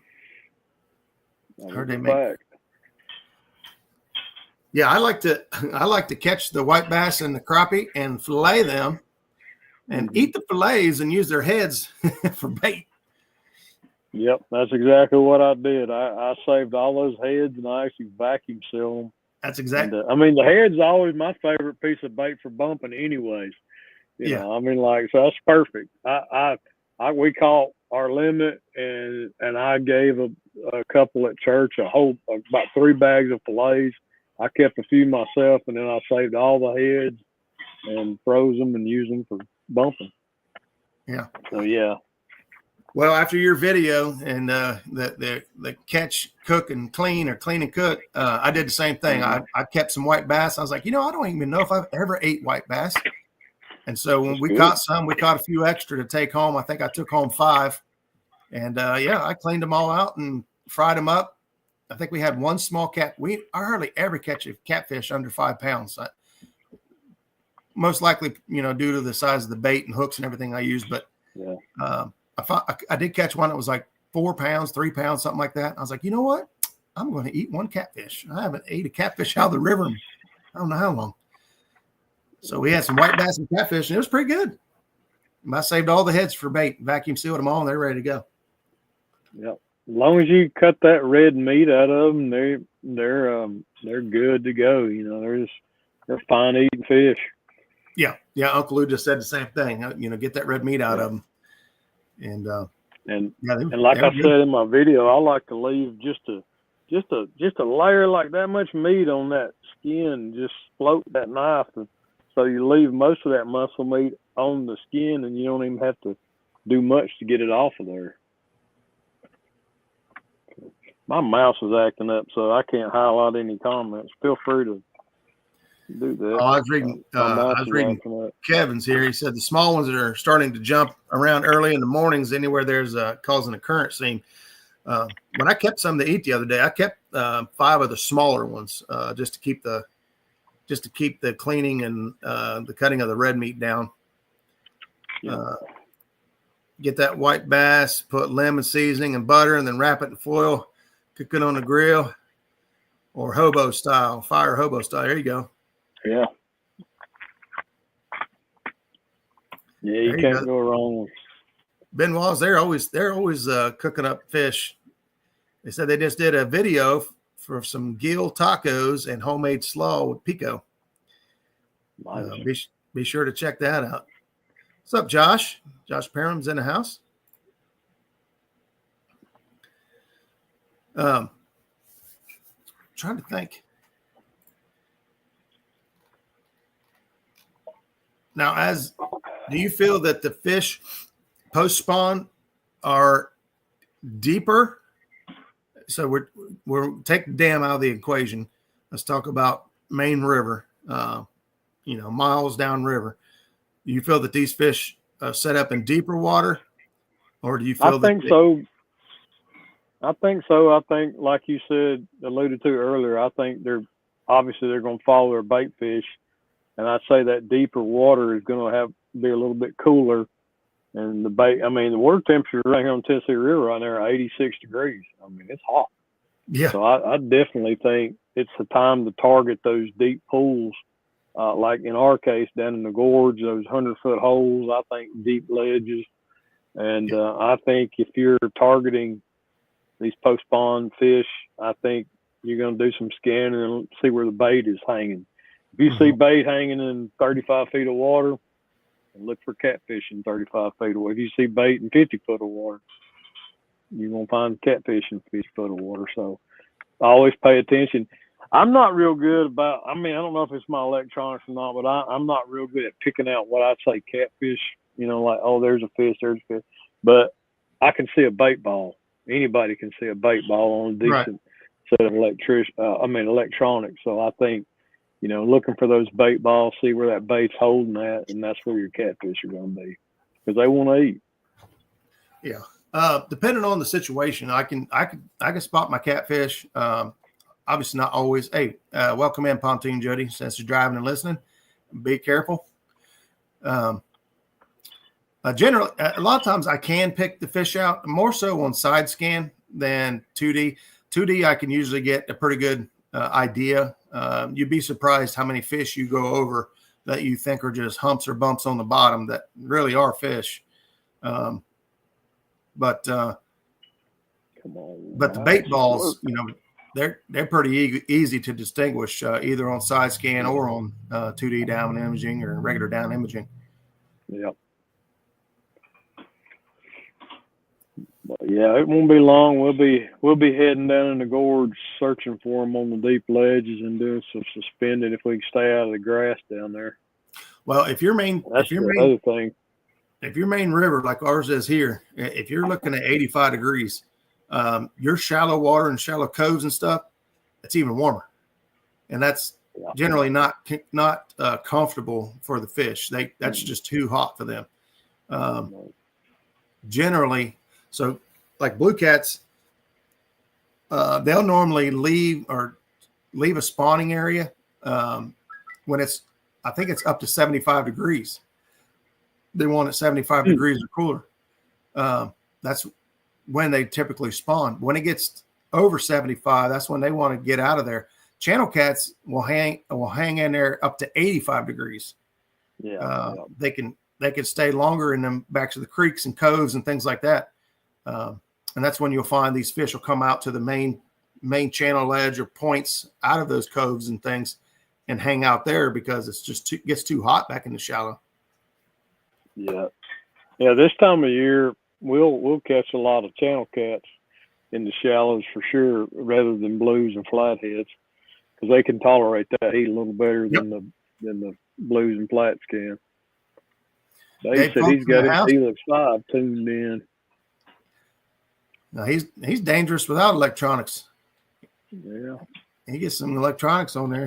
heard they make. Yeah, I like to catch the white bass and the crappie and fillet them, and eat the fillets and use their heads for bait. Yep, that's exactly what I did. I saved all those heads and I actually vacuum seal them. That's exactly. I mean, the head's always my favorite piece of bait for bumping, anyways. You know, I mean, like, so that's perfect. We caught our limit, and I gave a couple at church about 3 bags of fillets. I kept a few myself, and then I saved all the heads and froze them and used them for bumping. Yeah. So yeah. Well, after your video and the catch, cook, and clean, or clean and cook, I did the same thing. I kept some white bass. I was like, I don't even know if I've ever ate white bass. And so when we caught a few extra to take home. I think I took home 5. And I cleaned them all out and fried them up. I think we had one small cat. I hardly ever catch a catfish under 5 pounds. Most likely, due to the size of the bait and hooks and everything I use. But I did catch one that was like 4 pounds, 3 pounds, something like that. I was like, you know what? I'm going to eat one catfish. I haven't ate a catfish out of the river in I don't know how long. So we had some white bass and catfish, and it was pretty good. I saved all the heads for bait, vacuum sealed them all, and they're ready to go. Yep. As long as you cut that red meat out of them, they're good to go. They're fine eating fish. Yeah. Uncle Lou just said the same thing. Get that red meat out of them. And like I said in my video, I like to leave just a layer like that much meat on that skin, just float that knife, so you leave most of that muscle meat on the skin, and you don't even have to do much to get it off of there. My mouse is acting up, so I can't highlight any comments. Feel free to do that. I was reading Kevin's here. He said the small ones that are starting to jump around early in the mornings anywhere there's causing a current seam. When I kept some to eat the other day, I kept 5 of the smaller ones just to keep the cleaning and the cutting of the red meat down. Get that white bass, put lemon seasoning and butter, and then wrap it in foil, cook it on the grill, or fire hobo style. There you go. Yeah. Yeah, you can't go wrong with Benoit's. They're always cooking up fish. They said they just did a video for some gill tacos and homemade slaw with pico. Be sure to check that out. What's up, Josh? Josh Parham's in the house. Trying to think. Now, do you feel that the fish post spawn are deeper? So we're take the dam out of the equation. Let's talk about main river. Miles down river. Do you feel that these fish set up in deeper water, or do you feel? I think so. I think so. I think, like you said, alluded to earlier, I think they're going to follow their bait fish, and I'd say that deeper water is going to be a little bit cooler, and the bait. I mean, the water temperature right here on Tennessee River right there are 86 degrees. I mean, it's hot. Yeah. So I definitely think it's the time to target those deep pools, like in our case down in the gorge, those 100-foot holes. I think deep ledges, and I think if you're targeting these post-spawn fish, I think you're going to do some scanning and see where the bait is hanging. If you see bait hanging in 35 feet of water, look for catfish in 35 feet of water. If you see bait in 50 foot of water, you're going to find catfish in 50 foot of water. So I always pay attention. I'm not real good about, I don't know if it's my electronics or not, but I'm not real good at picking out what I'd say catfish, like, oh, there's a fish. But I can see a bait ball. Anybody can see a bait ball on a decent set of electronics. So I think, looking for those bait balls, see where that bait's holding at, and that's where your catfish are going to be, because they want to eat. Yeah. Depending on the situation, I can spot my catfish. Obviously not always. Hey, welcome in, Pontoon Jody. Since you're driving and listening, be careful. Generally, a lot of times I can pick the fish out more so on side scan than 2D. 2D, I can usually get a pretty good idea. You'd be surprised how many fish you go over that you think are just humps or bumps on the bottom that really are fish. But the bait balls, they're pretty easy to distinguish either on side scan or on 2D down imaging or regular down imaging. Yep. Yeah, it won't be long. We'll be heading down in the gorge searching for them on the deep ledges and doing some suspending if we can stay out of the grass down there. Well, if your main river like ours is here, if you're looking at 85 degrees, your shallow water and shallow coves and stuff, it's even warmer, and that's generally not comfortable for the fish. That's just too hot for them. Generally. So like blue cats, they'll normally leave a spawning area when I think it's up to 75 degrees. They want it 75 degrees or cooler. That's when they typically spawn. When it gets over 75, that's when they want to get out of there. Channel cats will hang in there up to 85 degrees. They can stay longer in them backs of the creeks and coves and things like that. And that's when you'll find these fish will come out to the main channel edge or points out of those coves and things and hang out there because it's just gets too hot back in the shallow. Yeah. This time of year we'll catch a lot of channel cats in the shallows for sure, rather than blues and flatheads, because they can tolerate that heat a little better than the blues and flats can. Dave said he's got his Helix 5 tuned in. Now he's dangerous without electronics. Yeah, he gets some electronics on there.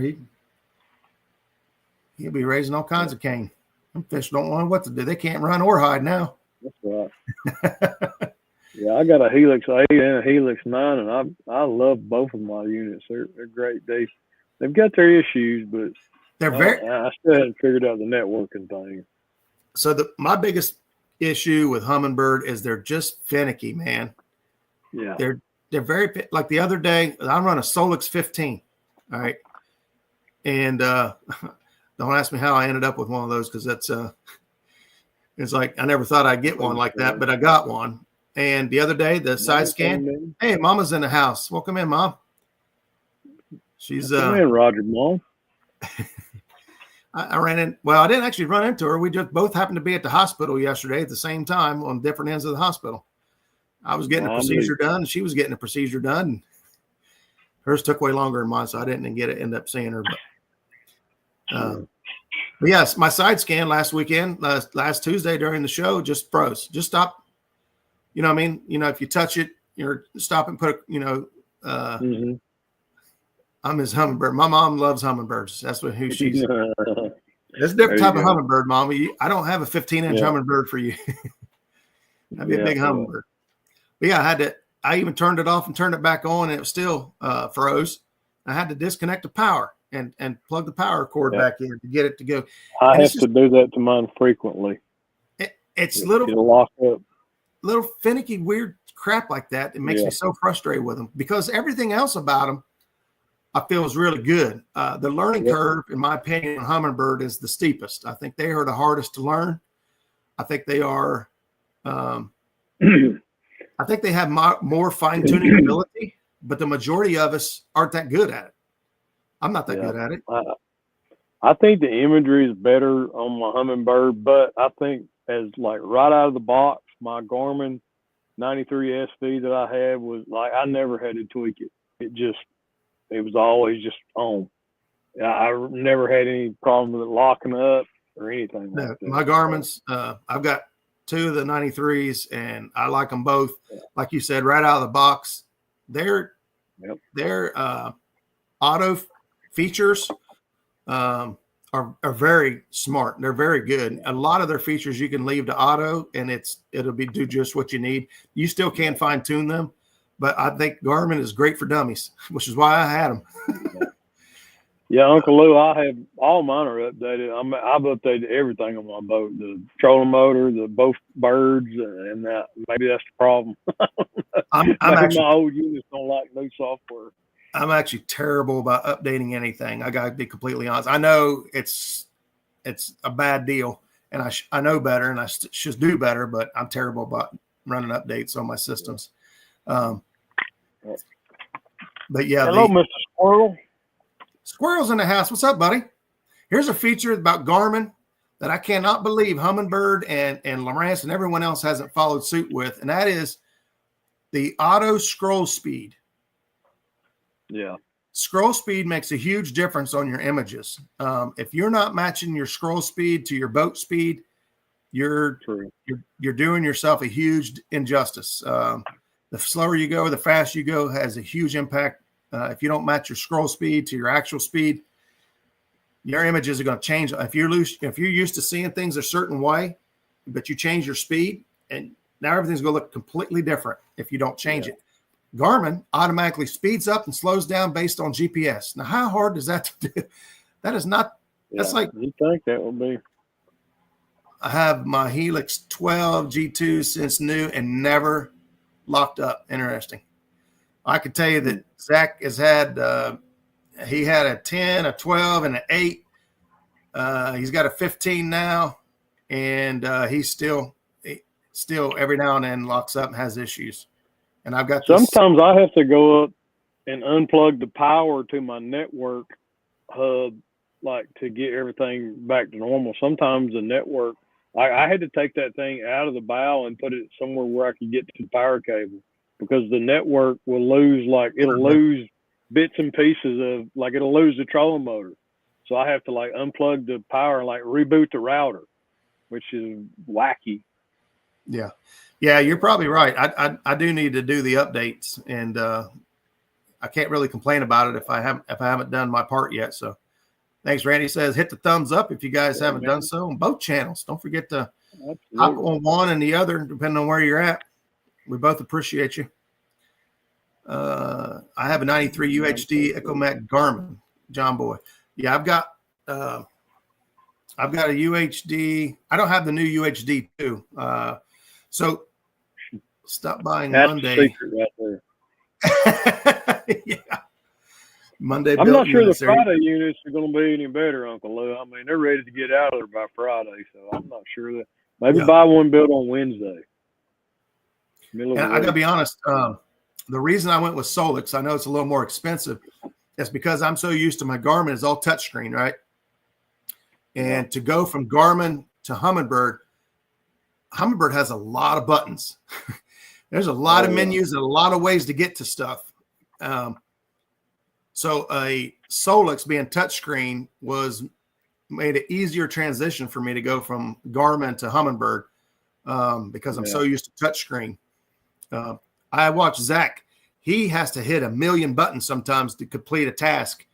He'll be raising all kinds of cane. Them fish don't know what to do. They can't run or hide now. That's right. Yeah, I got a Helix 8 and a Helix 9, and I love both of my units. They're great. They've got their issues, but I still haven't figured out the networking thing. So my biggest issue with Humminbird is they're just finicky, man. Yeah, they're very, like the other day I run a Solix 15. All right, and don't ask me how I ended up with one of those, because that's it's like I never thought I'd get one like that, but I got one. And the other day the side scan, hey, Mama's in the house. Welcome in, Mom. She's come in, Roger, Mom. I ran in. Well, I didn't actually run into her. We just both happened to be at the hospital yesterday at the same time on different ends of the hospital. I was getting a procedure done, and she was getting a procedure done. And hers took way longer than mine, so I didn't end up seeing her. But But yes, my side scan last weekend, last Tuesday during the show, just froze. Just stop. You know what I mean? You know, if you touch it, you're stop and put, I'm his hummingbird. My mom loves hummingbirds. That's who she's. It's a different type of hummingbird, Mom. I don't have a 15-inch hummingbird for you. That'd be a big hummingbird. But yeah, I even turned it off and turned it back on, and it was still froze. I had to disconnect the power and plug the power cord back in to get it to go. I have to do that to mine frequently. It's it'll lock up. Little finicky, weird crap like that. It makes me so frustrated with them because everything else about them I feel is really good. The learning curve, in my opinion, on hummingbird is the steepest. I think they are the hardest to learn. I think they are. I think they have more fine-tuning ability, but the majority of us aren't that good at it. I'm not that good at it. I think the imagery is better on my hummingbird, but I think as like right out of the box, my Garmin 93 SV that I had was like, I never had to tweak it. It was always just on. I never had any problem with it locking up or anything like that. My Garmin's, I've got 2 of the 93s, and I like them both. Like you said, right out of the box, their auto features are very smart. They're very good. A lot of their features you can leave to auto, and it'll do just what you need. You still can fine tune them, but I think Garmin is great for dummies, which is why I had them. Yeah, Uncle Lou, I have all mine are updated. I've updated everything on my boat: the trolling motor, both birds, and that. Maybe that's the problem. My old units don't like new software. I'm actually terrible about updating anything. I got to be completely honest. I know it's a bad deal, and I know better, and I should do better, but I'm terrible about running updates on my systems. But yeah. Hello, Mr. Squirrel. Squirrel's in the house. What's up, buddy? Here's a feature about Garmin that I cannot believe Humminbird and Lowrance and everyone else hasn't followed suit with, and that is the auto scroll speed. Yeah. Scroll speed makes a huge difference on your images. If you're not matching your scroll speed to your boat speed, you're doing yourself a huge injustice. The slower you go, the faster you go has a huge impact. If you don't match your scroll speed to your actual speed, your images are going to change. If you're used to seeing things a certain way, but you change your speed, and now everything's going to look completely different if you don't change it. Garmin automatically speeds up and slows down based on GPS. Now, how hard is that to do? That is not. That's like you think that would be. I have my Helix 12 G2 since new and never locked up. Interesting. I can tell you that Zach has had, he had a 10, a 12, and an 8. He's got a 15 now, and he's still every now and then locks up and has issues. And I've got sometimes I have to go up and unplug the power to my network hub, like to get everything back to normal. Sometimes the network, I had to take that thing out of the bow and put it somewhere where I could get to the power cable, because the network will lose, it'll lose bits and pieces of, it'll lose the trolling motor. So I have to unplug the power and reboot the router, which is wacky. Yeah. Yeah, you're probably right. I do need to do the updates, and I can't really complain about it if I haven't done my part yet. So thanks. Randy says hit the thumbs up if you guys haven't done so on both channels. Don't forget to hop on one and the other, depending on where you're at. We both appreciate you. I have a 93 UHD EchoMac Garmin, John Boy. Yeah, I've got a UHD. I don't have the new UHD 2. So stop buying Monday. That's the secret right there. Yeah. Monday. I'm not sure the Friday units are going to be any better, Uncle Lou. I mean, they're ready to get out of there by Friday, so I'm not sure that. Maybe buy one built on Wednesday. And I got to be honest, the reason I went with Solix, I know it's a little more expensive, is because I'm so used to my Garmin is all touchscreen, right? And to go from Garmin to Humminbird has a lot of buttons. There's a lot of menus and a lot of ways to get to stuff. So a Solix being touchscreen was made an easier transition for me to go from Garmin to Humminbird because I'm so used to touchscreen. I watch Zach. He has to hit 1,000,000 buttons sometimes to complete a task,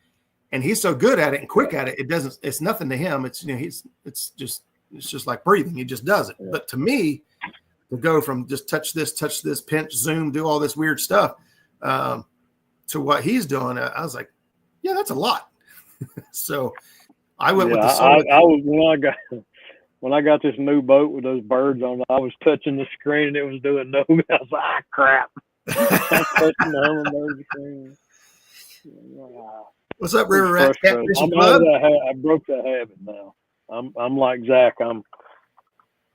and he's so good at it and quick at it. It's nothing to him. It's it's just like breathing. He just does it. Yeah. But to me, to go from just touch this, pinch, zoom, do all this weird stuff to what he's doing, I was like, yeah, that's a lot. So I went with the solo. I was when I got this new boat with those birds on it, I was touching the screen and it was doing no. I was like, crap. I'm touching the Humminbird screen. What's up, River Rat? I broke that habit now. I'm like Zach. I'm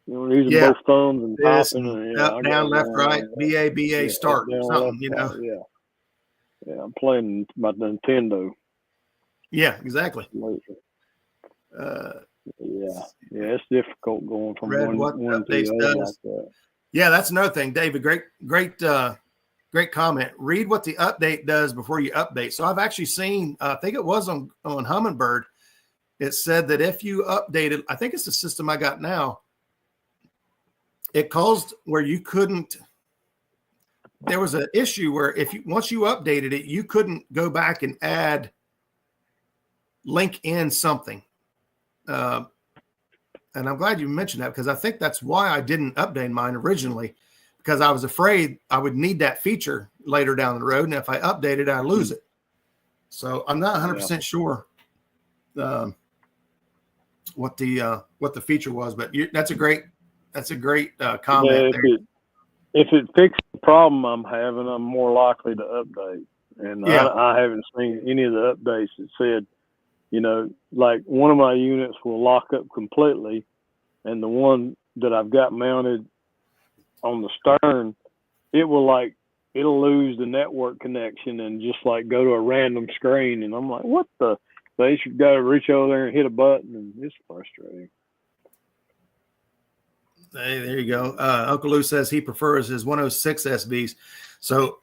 using both thumbs and popping and up, down, left, right, BA, start, something, Yeah, I'm playing my Nintendo. Yeah, exactly. It's difficult going from one to the other like that. Yeah, that's another thing, David. Great comment. Read what the update does before you update. So I've actually seen, I think it was on Humminbird, it said that if you updated, I think it's the system I got now, it caused where you couldn't, there was an issue where once you updated it, you couldn't go back and link in something. And I'm glad you mentioned that because I think that's why I didn't update mine originally, because I was afraid I would need that feature later down the road. And if I update it, I lose it. So I'm not 100% sure what the feature was, but that's a great comment. If it fixed the problem I'm having, I'm more likely to update. And I haven't seen any of the updates that said, like one of my units will lock up completely, and the one that I've got mounted on the stern, it'll lose the network connection and just like go to a random screen. And I'm like, what the? They should got to reach over there and hit a button, and it's frustrating. Hey, there you go. Uncle Lou says he prefers his 106 SBs. So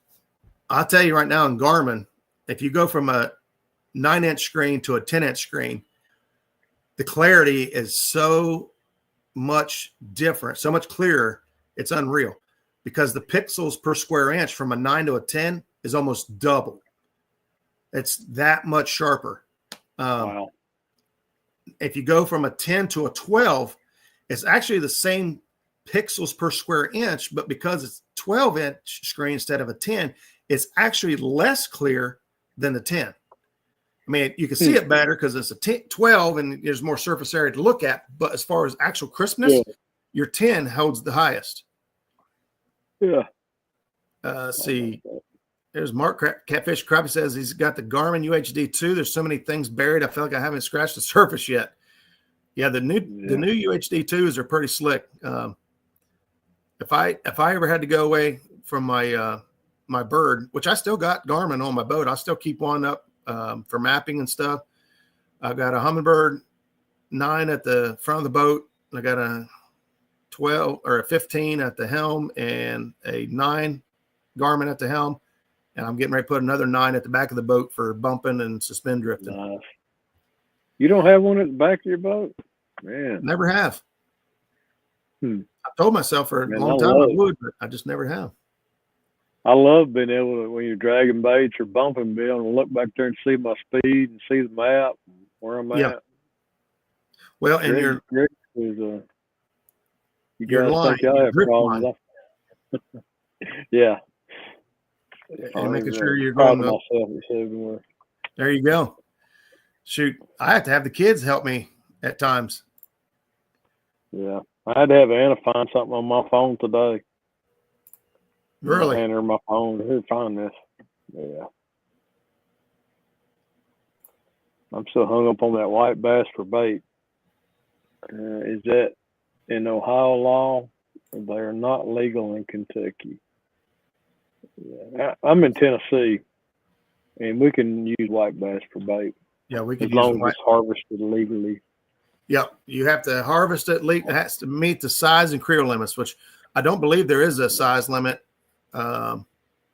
I'll tell you right now in Garmin, if you go from a 9-inch screen to a 10-inch screen, the clarity is so much different, so much clearer. It's unreal because the pixels per square inch from a 9 to a 10 is almost double. It's that much sharper. Wow. If you go from a 10 to a 12, it's actually the same pixels per square inch, but because it's 12-inch screen instead of a 10, it's actually less clear than the 10. I mean, you can see it better because it's a 12 and there's more surface area to look at. But as far as actual crispness, your 10 holds the highest. Yeah. See, there's Mark Catfish Crappy says he's got the Garmin UHD2. There's so many things buried. I feel like I haven't scratched the surface yet. Yeah, the new UHD2s are pretty slick. If I ever had to go away from my my bird, which I still got Garmin on my boat, I still keep one up for mapping and stuff. I've got a Humminbird 9 at the front of the boat. I got a 12 or a 15 at the helm and a 9 Garmin at the helm. And I'm getting ready to put another 9 at the back of the boat for bumping and suspend drifting. Nice. You don't have one at the back of your boat? Man. Never have. I told myself for a long time I would, but I just never have. I love being able to, when you're dragging baits or bumping, be able to look back there and see my speed and see the map and where I'm at. Well, and you you're guys think I have problems. Yeah. And making sure you're going myself there you go. Shoot, I have to have the kids help me at times. Yeah. I had to have Anna find something on my phone today. Really? I hand her my phone. Here, find this. Yeah. I'm still hung up on that white bass for bait. Is that in Ohio law? They are not legal in Kentucky. Yeah. I'm in Tennessee, and we can use white bass for bait. Yeah, we can as long as it's harvested legally. Yep, you have to harvest it. It has to meet the size and creel limits, which I don't believe there is a size limit on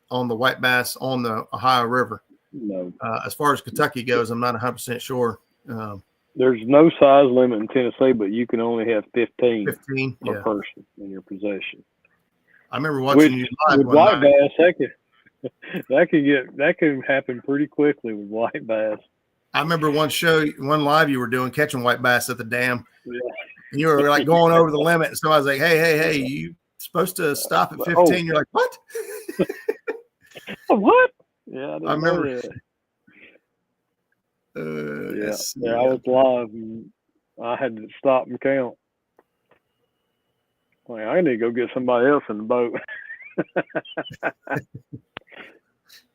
the white bass on the Ohio River. No. As far as Kentucky goes, I'm not 100% sure. there's no size limit in Tennessee, but you can only have 15 15, per yeah. person in your possession. I remember watching you live with one white night. bass, that can happen pretty quickly with white bass. I remember one live you were doing catching white bass at the dam. Yeah. And you were like going over the limit. And so I was like, hey, you supposed to stop at 15. Oh. You're like, what? What? Yeah, I remember. I was live and I had to stop and count. Like, I need to go get somebody else in the boat.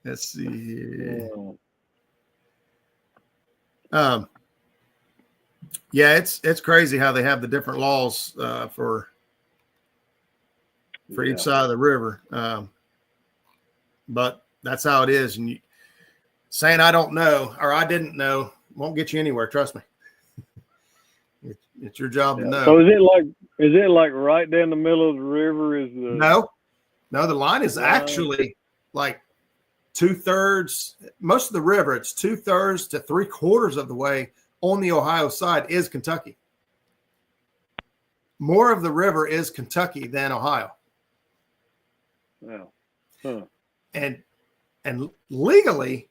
Let's see. Yeah, it's crazy how they have the different laws for each side of the river. But that's how it is. And saying I don't know or I didn't know won't get you anywhere. Trust me. It's your job to know. So is it like right down the middle of the river? No, the line is actually like 2/3. Most of the river, it's 2/3 to 3/4 of the way on the Ohio side is Kentucky. More of the river is Kentucky than Ohio. Yeah. Huh. And legally,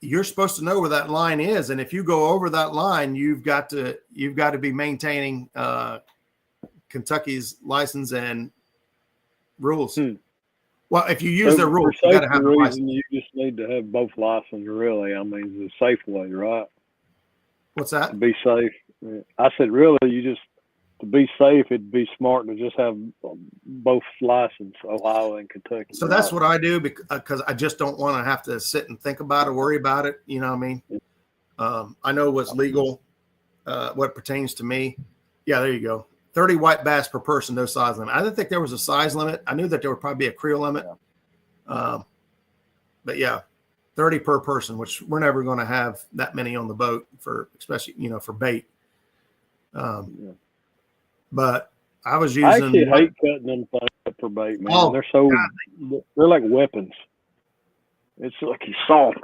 you're supposed to know where that line is, and if you go over that line, you've got to be maintaining Kentucky's license and rules. Well, if you use their rules, you got to have a license. You just need to have both licenses, really. I mean, it's a safe way, right? What's that? To be safe. I said, really, to be safe, it'd be smart to just have both licenses, Ohio and Kentucky. So that's what I do because I just don't want to have to sit and think about it, worry about it. You know what I mean? I know what's legal, what pertains to me. Yeah, there you go. 30 white bass per person, no size limit. I didn't think there was a size limit. I knew that there would probably be a creel limit. But yeah, 30 per person, which we're never going to have that many on the boat especially, for bait. But I was using. I actually hate cutting them things up for bait, man. Oh, they're like weapons. It's like you soft.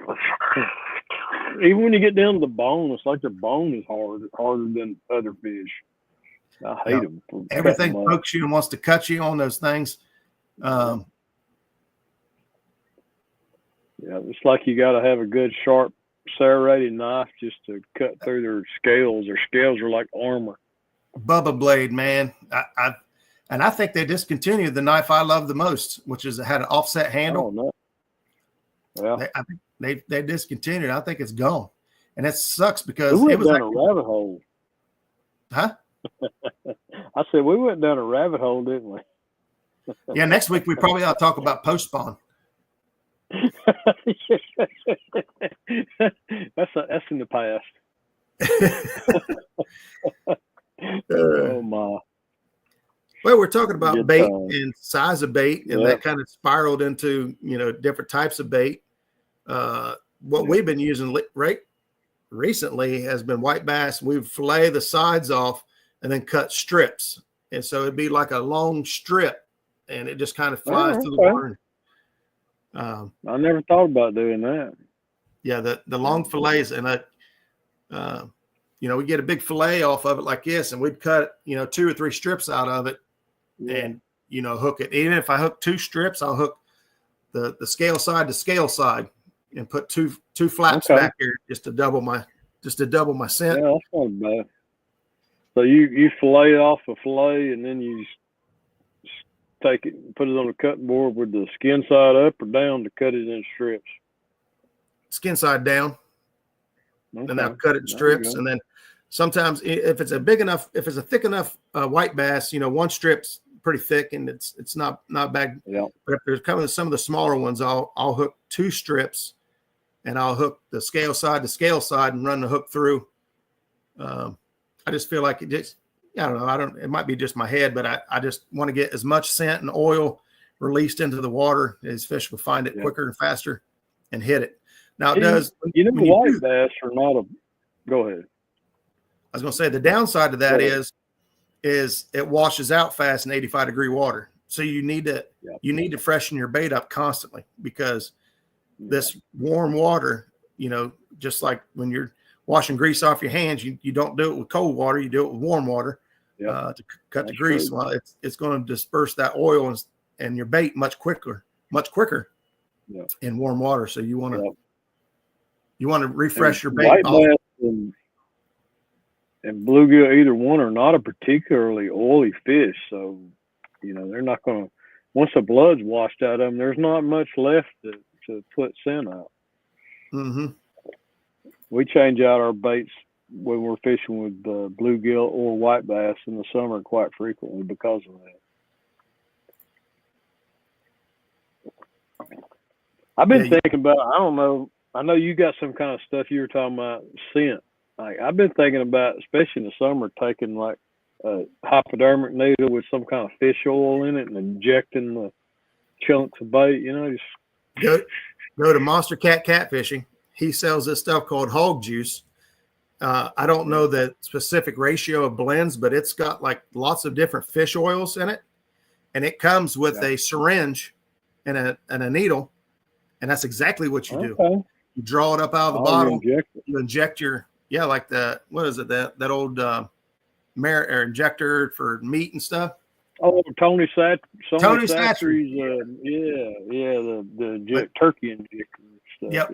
Even when you get down to the bone, it's like their bone is harder than other fish. I hate them. Everything pokes you and wants to cut you on those things. Yeah, it's like you got to have a good, sharp, serrated knife just to cut through their scales. Their scales are like armor. Bubba blade, man. I think they discontinued the knife I love the most, which had an offset handle. Oh, no. Yeah. I think they discontinued. I think it's gone, and it sucks because it was down a rabbit hole. Huh? I said we went down a rabbit hole, didn't we? Yeah. Next week we probably ought to talk about post spawn. That's in the past. Oh my! Well, we're talking about bait and size of bait, and that kind of spiraled into different types of bait. What we've been using recently has been white bass. We fillet the sides off and then cut strips, and so it'd be like a long strip, and it just kind of flies through the water. I never thought about doing that. Yeah, the long fillets, and we get a big fillet off of it like this, and we'd cut 2 or 3 strips out of it, and hook it. Even if I hook 2 strips, I'll hook the scale side to scale side, and put two flaps back here just to double my scent. Yeah, that's not bad. So you fillet it off a fillet, and then you take it and put it on the cutting board with the skin side up or down to cut it in strips. Skin side down. Okay. And I'll cut it in strips, and then sometimes if it's a thick enough white bass, one strip's pretty thick and it's not bad. Yeah. But if there's coming some of the smaller ones, I'll hook 2 strips, and I'll hook the scale side to scale side and run the hook through. I just feel like I don't know. It might be just my head, but I just want to get as much scent and oil released into the water as fish will find it quicker and faster and hit it. Now it does. White bass are not a. Go ahead. I was going to say the downside to that is it washes out fast in 85-degree water. So you need to freshen your bait up constantly, because this warm water, just like when washing grease off your hands, you don't do it with cold water. You do it with warm water to cut the grease. True. Well, it's going to disperse that oil and your bait much quicker in warm water. So you want to refresh your bait. White bass and bluegill, either one, are not a particularly oily fish. So, they're not going to, once the blood's washed out of them, there's not much left to put scent out. Mm-hmm. We change out our baits when we're fishing with bluegill or white bass in the summer quite frequently because of that. I've been thinking about, I don't know, I know you got some kind of stuff you were talking about, scent. Like, I've been thinking about, especially in the summer, taking like a hypodermic needle with some kind of fish oil in it and injecting the chunks of bait, just go to Monster Cat Catfishing. He sells this stuff called hog juice. I don't know the specific ratio of blends, but it's got like lots of different fish oils in it. And it comes with a syringe and a needle. And that's exactly what you do. You draw it up out of the bottle. You inject your, like what is it? That old injector for meat and stuff. Oh, Tony Satchery's, the turkey injector stuff. Yep.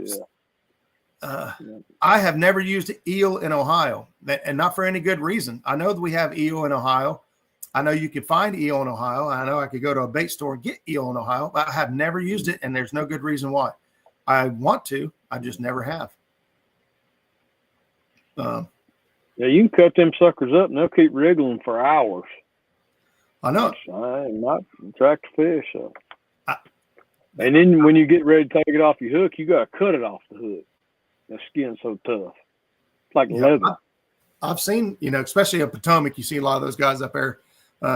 Yeah. I have never used eel in Ohio, and not for any good reason. I know that we have eel in Ohio. I know you can find eel in Ohio. I know I could go to a bait store and get eel in Ohio, but I have never used it, and there's no good reason why. I want to. I just never have. You can cut them suckers up, and they'll keep wriggling for hours. I know. I might attract fish. So. And then when you get ready to take it off your hook, you got to cut it off the hook. The skin's so tough. It's like leather. I've seen, especially in Potomac, you see a lot of those guys up there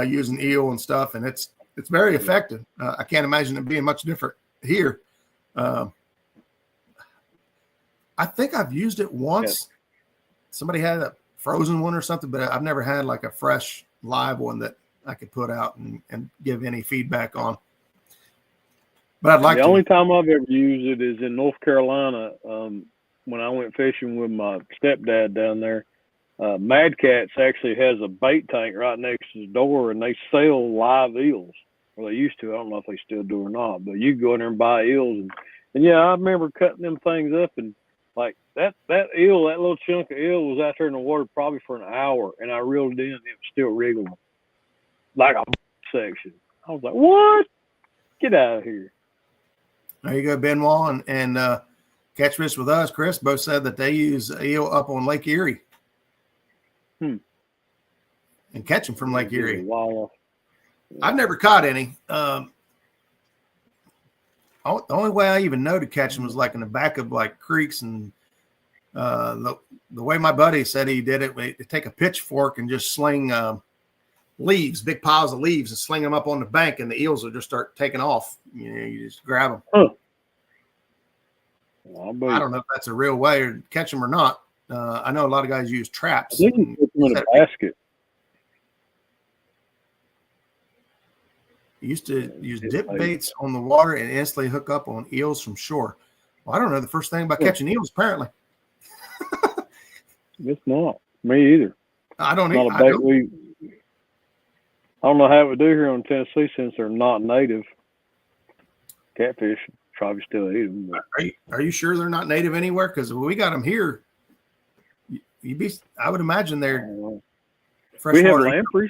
using eel and stuff, and it's very effective. I can't imagine it being much different here. I think I've used it once. Yeah. Somebody had a frozen one or something, but I've never had like a fresh live one that I could put out and give any feedback on. But I'd like the only time I've ever used it is in North Carolina. When I went fishing with my stepdad down there, Mad Cat's actually has a bait tank right next to the door, and they sell live eels. Well, they used to. I don't know if they still do or not, but you go in there and buy eels. And I remember cutting them things up, and like that eel, that little chunk of eel was out there in the water probably for an hour, and I reeled it in, and it was still wriggling like a section. I was like, what? Get out of here. There you go, Benoit and Catch Fish with Us, Chris, both said that they use eel up on Lake Erie. And catch them from Lake Erie. Wow. I've never caught any. The only way I even know to catch them was like in the back of like creeks, and the way my buddy said he did it, they take a pitchfork and just sling leaves, big piles of leaves, and sling them up on the bank, and the eels will just start taking off. You just grab them. I don't know if that's a real way to catch them or not. I know a lot of guys use traps. I think you put them in a basket. You used to use dip baits on the water and instantly hook up on eels from shore. Well, I don't know the first thing about catching eels, apparently. It's not. Me either. I don't know how it would do here in Tennessee since they're not native. Catfish probably still eat them. Are you sure they're not native anywhere? Because we got them here. I would imagine they're freshwater. We have lampreys.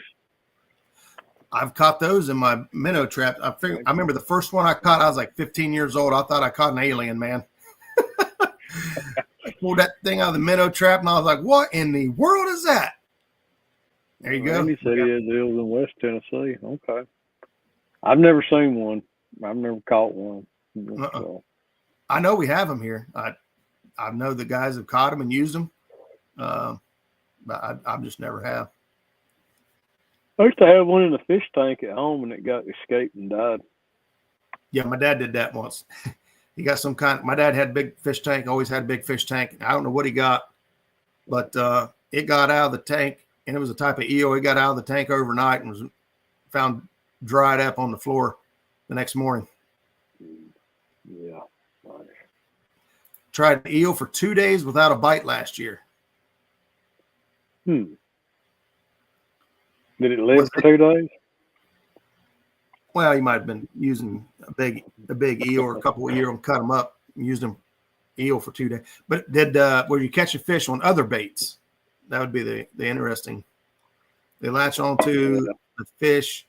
I've caught those in my minnow trap. I remember the first one I caught, I was like 15 years old. I thought I caught an alien, man. I pulled that thing out of the minnow trap, and I was like, what in the world is that? There you go. Randy said he has eels in West Tennessee. Okay. I've never seen one. I've never caught one. So. I know we have them here. I know the guys have caught them and used them, but I just never have. I used to have one in the fish tank at home, and it got escaped and died. Yeah, my dad did that once. He got some kind. My dad had a big fish tank. Always had a big fish tank. I don't know what he got, but it got out of the tank, and it was a type of eel. It got out of the tank overnight and was found dried up on the floor the next morning. Yeah. Nice. Tried eel for 2 days without a bite last year. Did it live for 2 days? Well, he might have been using a big eel or a couple of eel and cut them up and used them eel for 2 days. But were you catching fish on other baits? That would be the interesting. They latch onto the fish,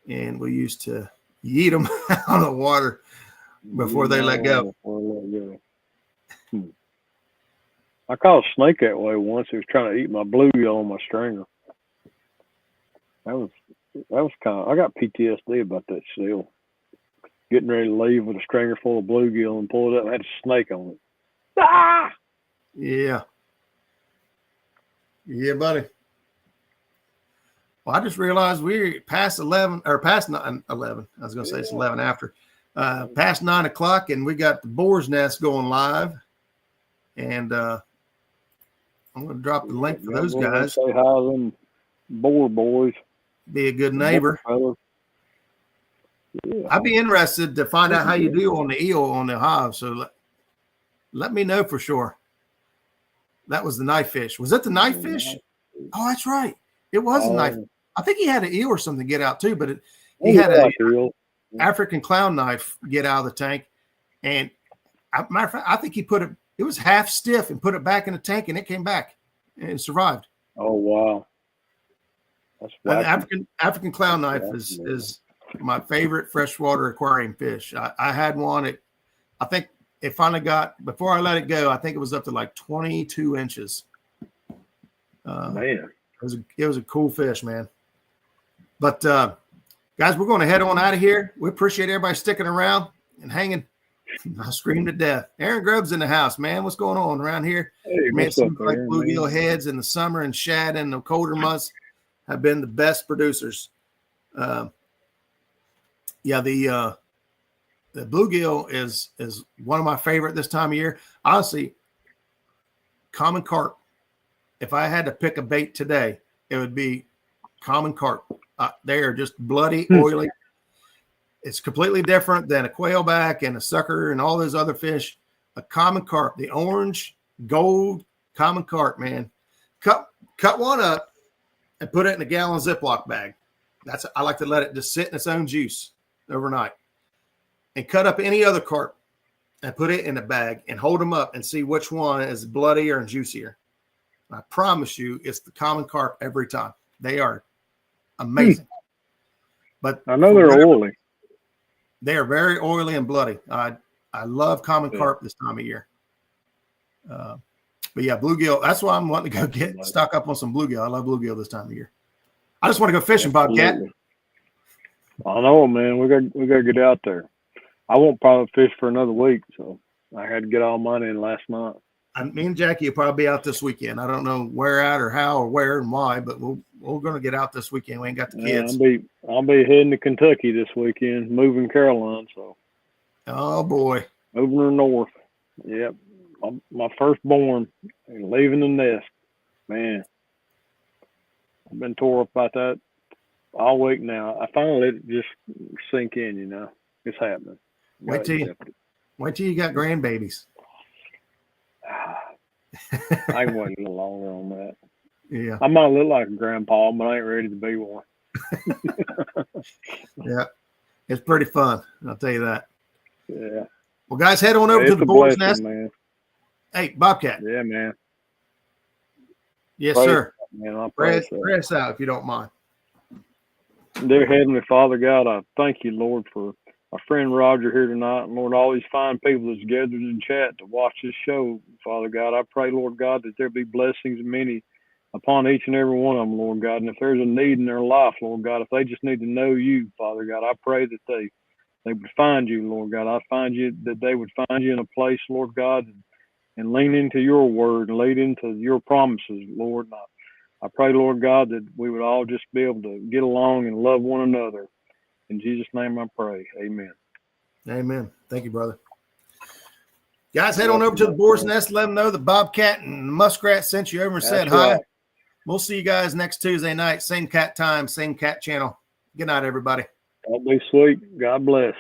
and we used to yeet them out of the water before they let go. I caught a snake that way once. He was trying to eat my bluegill on my stringer. That was kind of. I got PTSD about that still. Getting ready to leave with a stringer full of bluegill and pull it up and had a snake on it. Ah! Yeah, buddy. Well, I just realized we're past 11 or past 11. I was going to say it's 11 after. Past 9 o'clock, and we got the Boar's Nest going live. And I'm going to drop the link for those guys. Say hi to them boar boys. Be a good neighbor. Yeah. I'd be interested to find out how you do on the eel on the hive. So let me know for sure. That was the knife fish. Was it the knife fish? Oh, that's right. It was a knife. I think he had an eel or something get out too, but he had an African clown knife get out of the tank. And matter of fact, I think he put it was half stiff and put it back in the tank, and it came back and survived. Oh, wow. African clown knife is my favorite freshwater aquarium fish. I had one. I think it finally got, before I let it go, I think it was up to like 22 inches. Man. It was a cool fish, man. But guys, we're going to head on out of here. We appreciate everybody sticking around and hanging. I screamed to death. Aaron Grubb's in the house, man. What's going on around here? Hey, man, seems like bluegill heads in the summer and shad in the colder months have been the best producers. The bluegill is one of my favorite this time of year. Honestly, common carp. If I had to pick a bait today, it would be common carp. They are just bloody, oily. It's completely different than a quailback and a sucker and all those other fish. A common carp, the orange, gold common carp, man. Cut one up and put it in a gallon Ziploc bag. I like to let it just sit in its own juice overnight. And cut up any other carp and put it in a bag and hold them up and see which one is bloodier and juicier. I promise you, it's the common carp every time. They are amazing. But I know they're oily. They are very oily and bloody. I love common carp this time of year. But yeah, bluegill. That's why I'm wanting to go stock up on some bluegill. I love bluegill this time of year. I just want to go fishing, Bobcat. I know, man. We got to get out there. I won't probably fish for another week, so I had to get all mine in last night. Me and Jackie will probably be out this weekend. I don't know where at or how or where and why, but we're going to get out this weekend. We ain't got the kids. I'll be heading to Kentucky this weekend, moving Caroline. So, oh boy, moving her north. Yep, my firstborn and leaving the nest. Man, I've been tore up about that all week now. I finally let it just sink in. You know, it's happening. Wait till you got grandbabies. I can wait a little longer on that. Yeah, I might look like a grandpa, but I ain't ready to be one. Yeah, it's pretty fun. I'll tell you that. Yeah. Well, guys, head on over to the Boar's Nest. Man. Hey, Bobcat. Yeah, man. Yes, sir. Man, I'll pray us out if you don't mind. Dear Heavenly Father God, I thank you, Lord, for our friend Roger here tonight, and Lord, all these fine people that's gathered in chat to watch this show. Father God, I pray, Lord God, that there be blessings many upon each and every one of them, Lord God. And if there's a need in their life, Lord God, if they just need to know you, Father God, I pray that they would find you, Lord God. I find you that they would find you in a place, Lord God, and lean into your word and lead into your promises, Lord. And I pray, Lord God, that we would all just be able to get along and love one another. In Jesus' name I pray. Amen. Amen. Thank you, brother. Guys, head on over to the Boar's Nest. Let them know that Bobcat and Muskrat sent you over and said hi. We'll see you guys next Tuesday night. Same cat time, same cat channel. Good night, everybody. Y'all be sweet. God bless.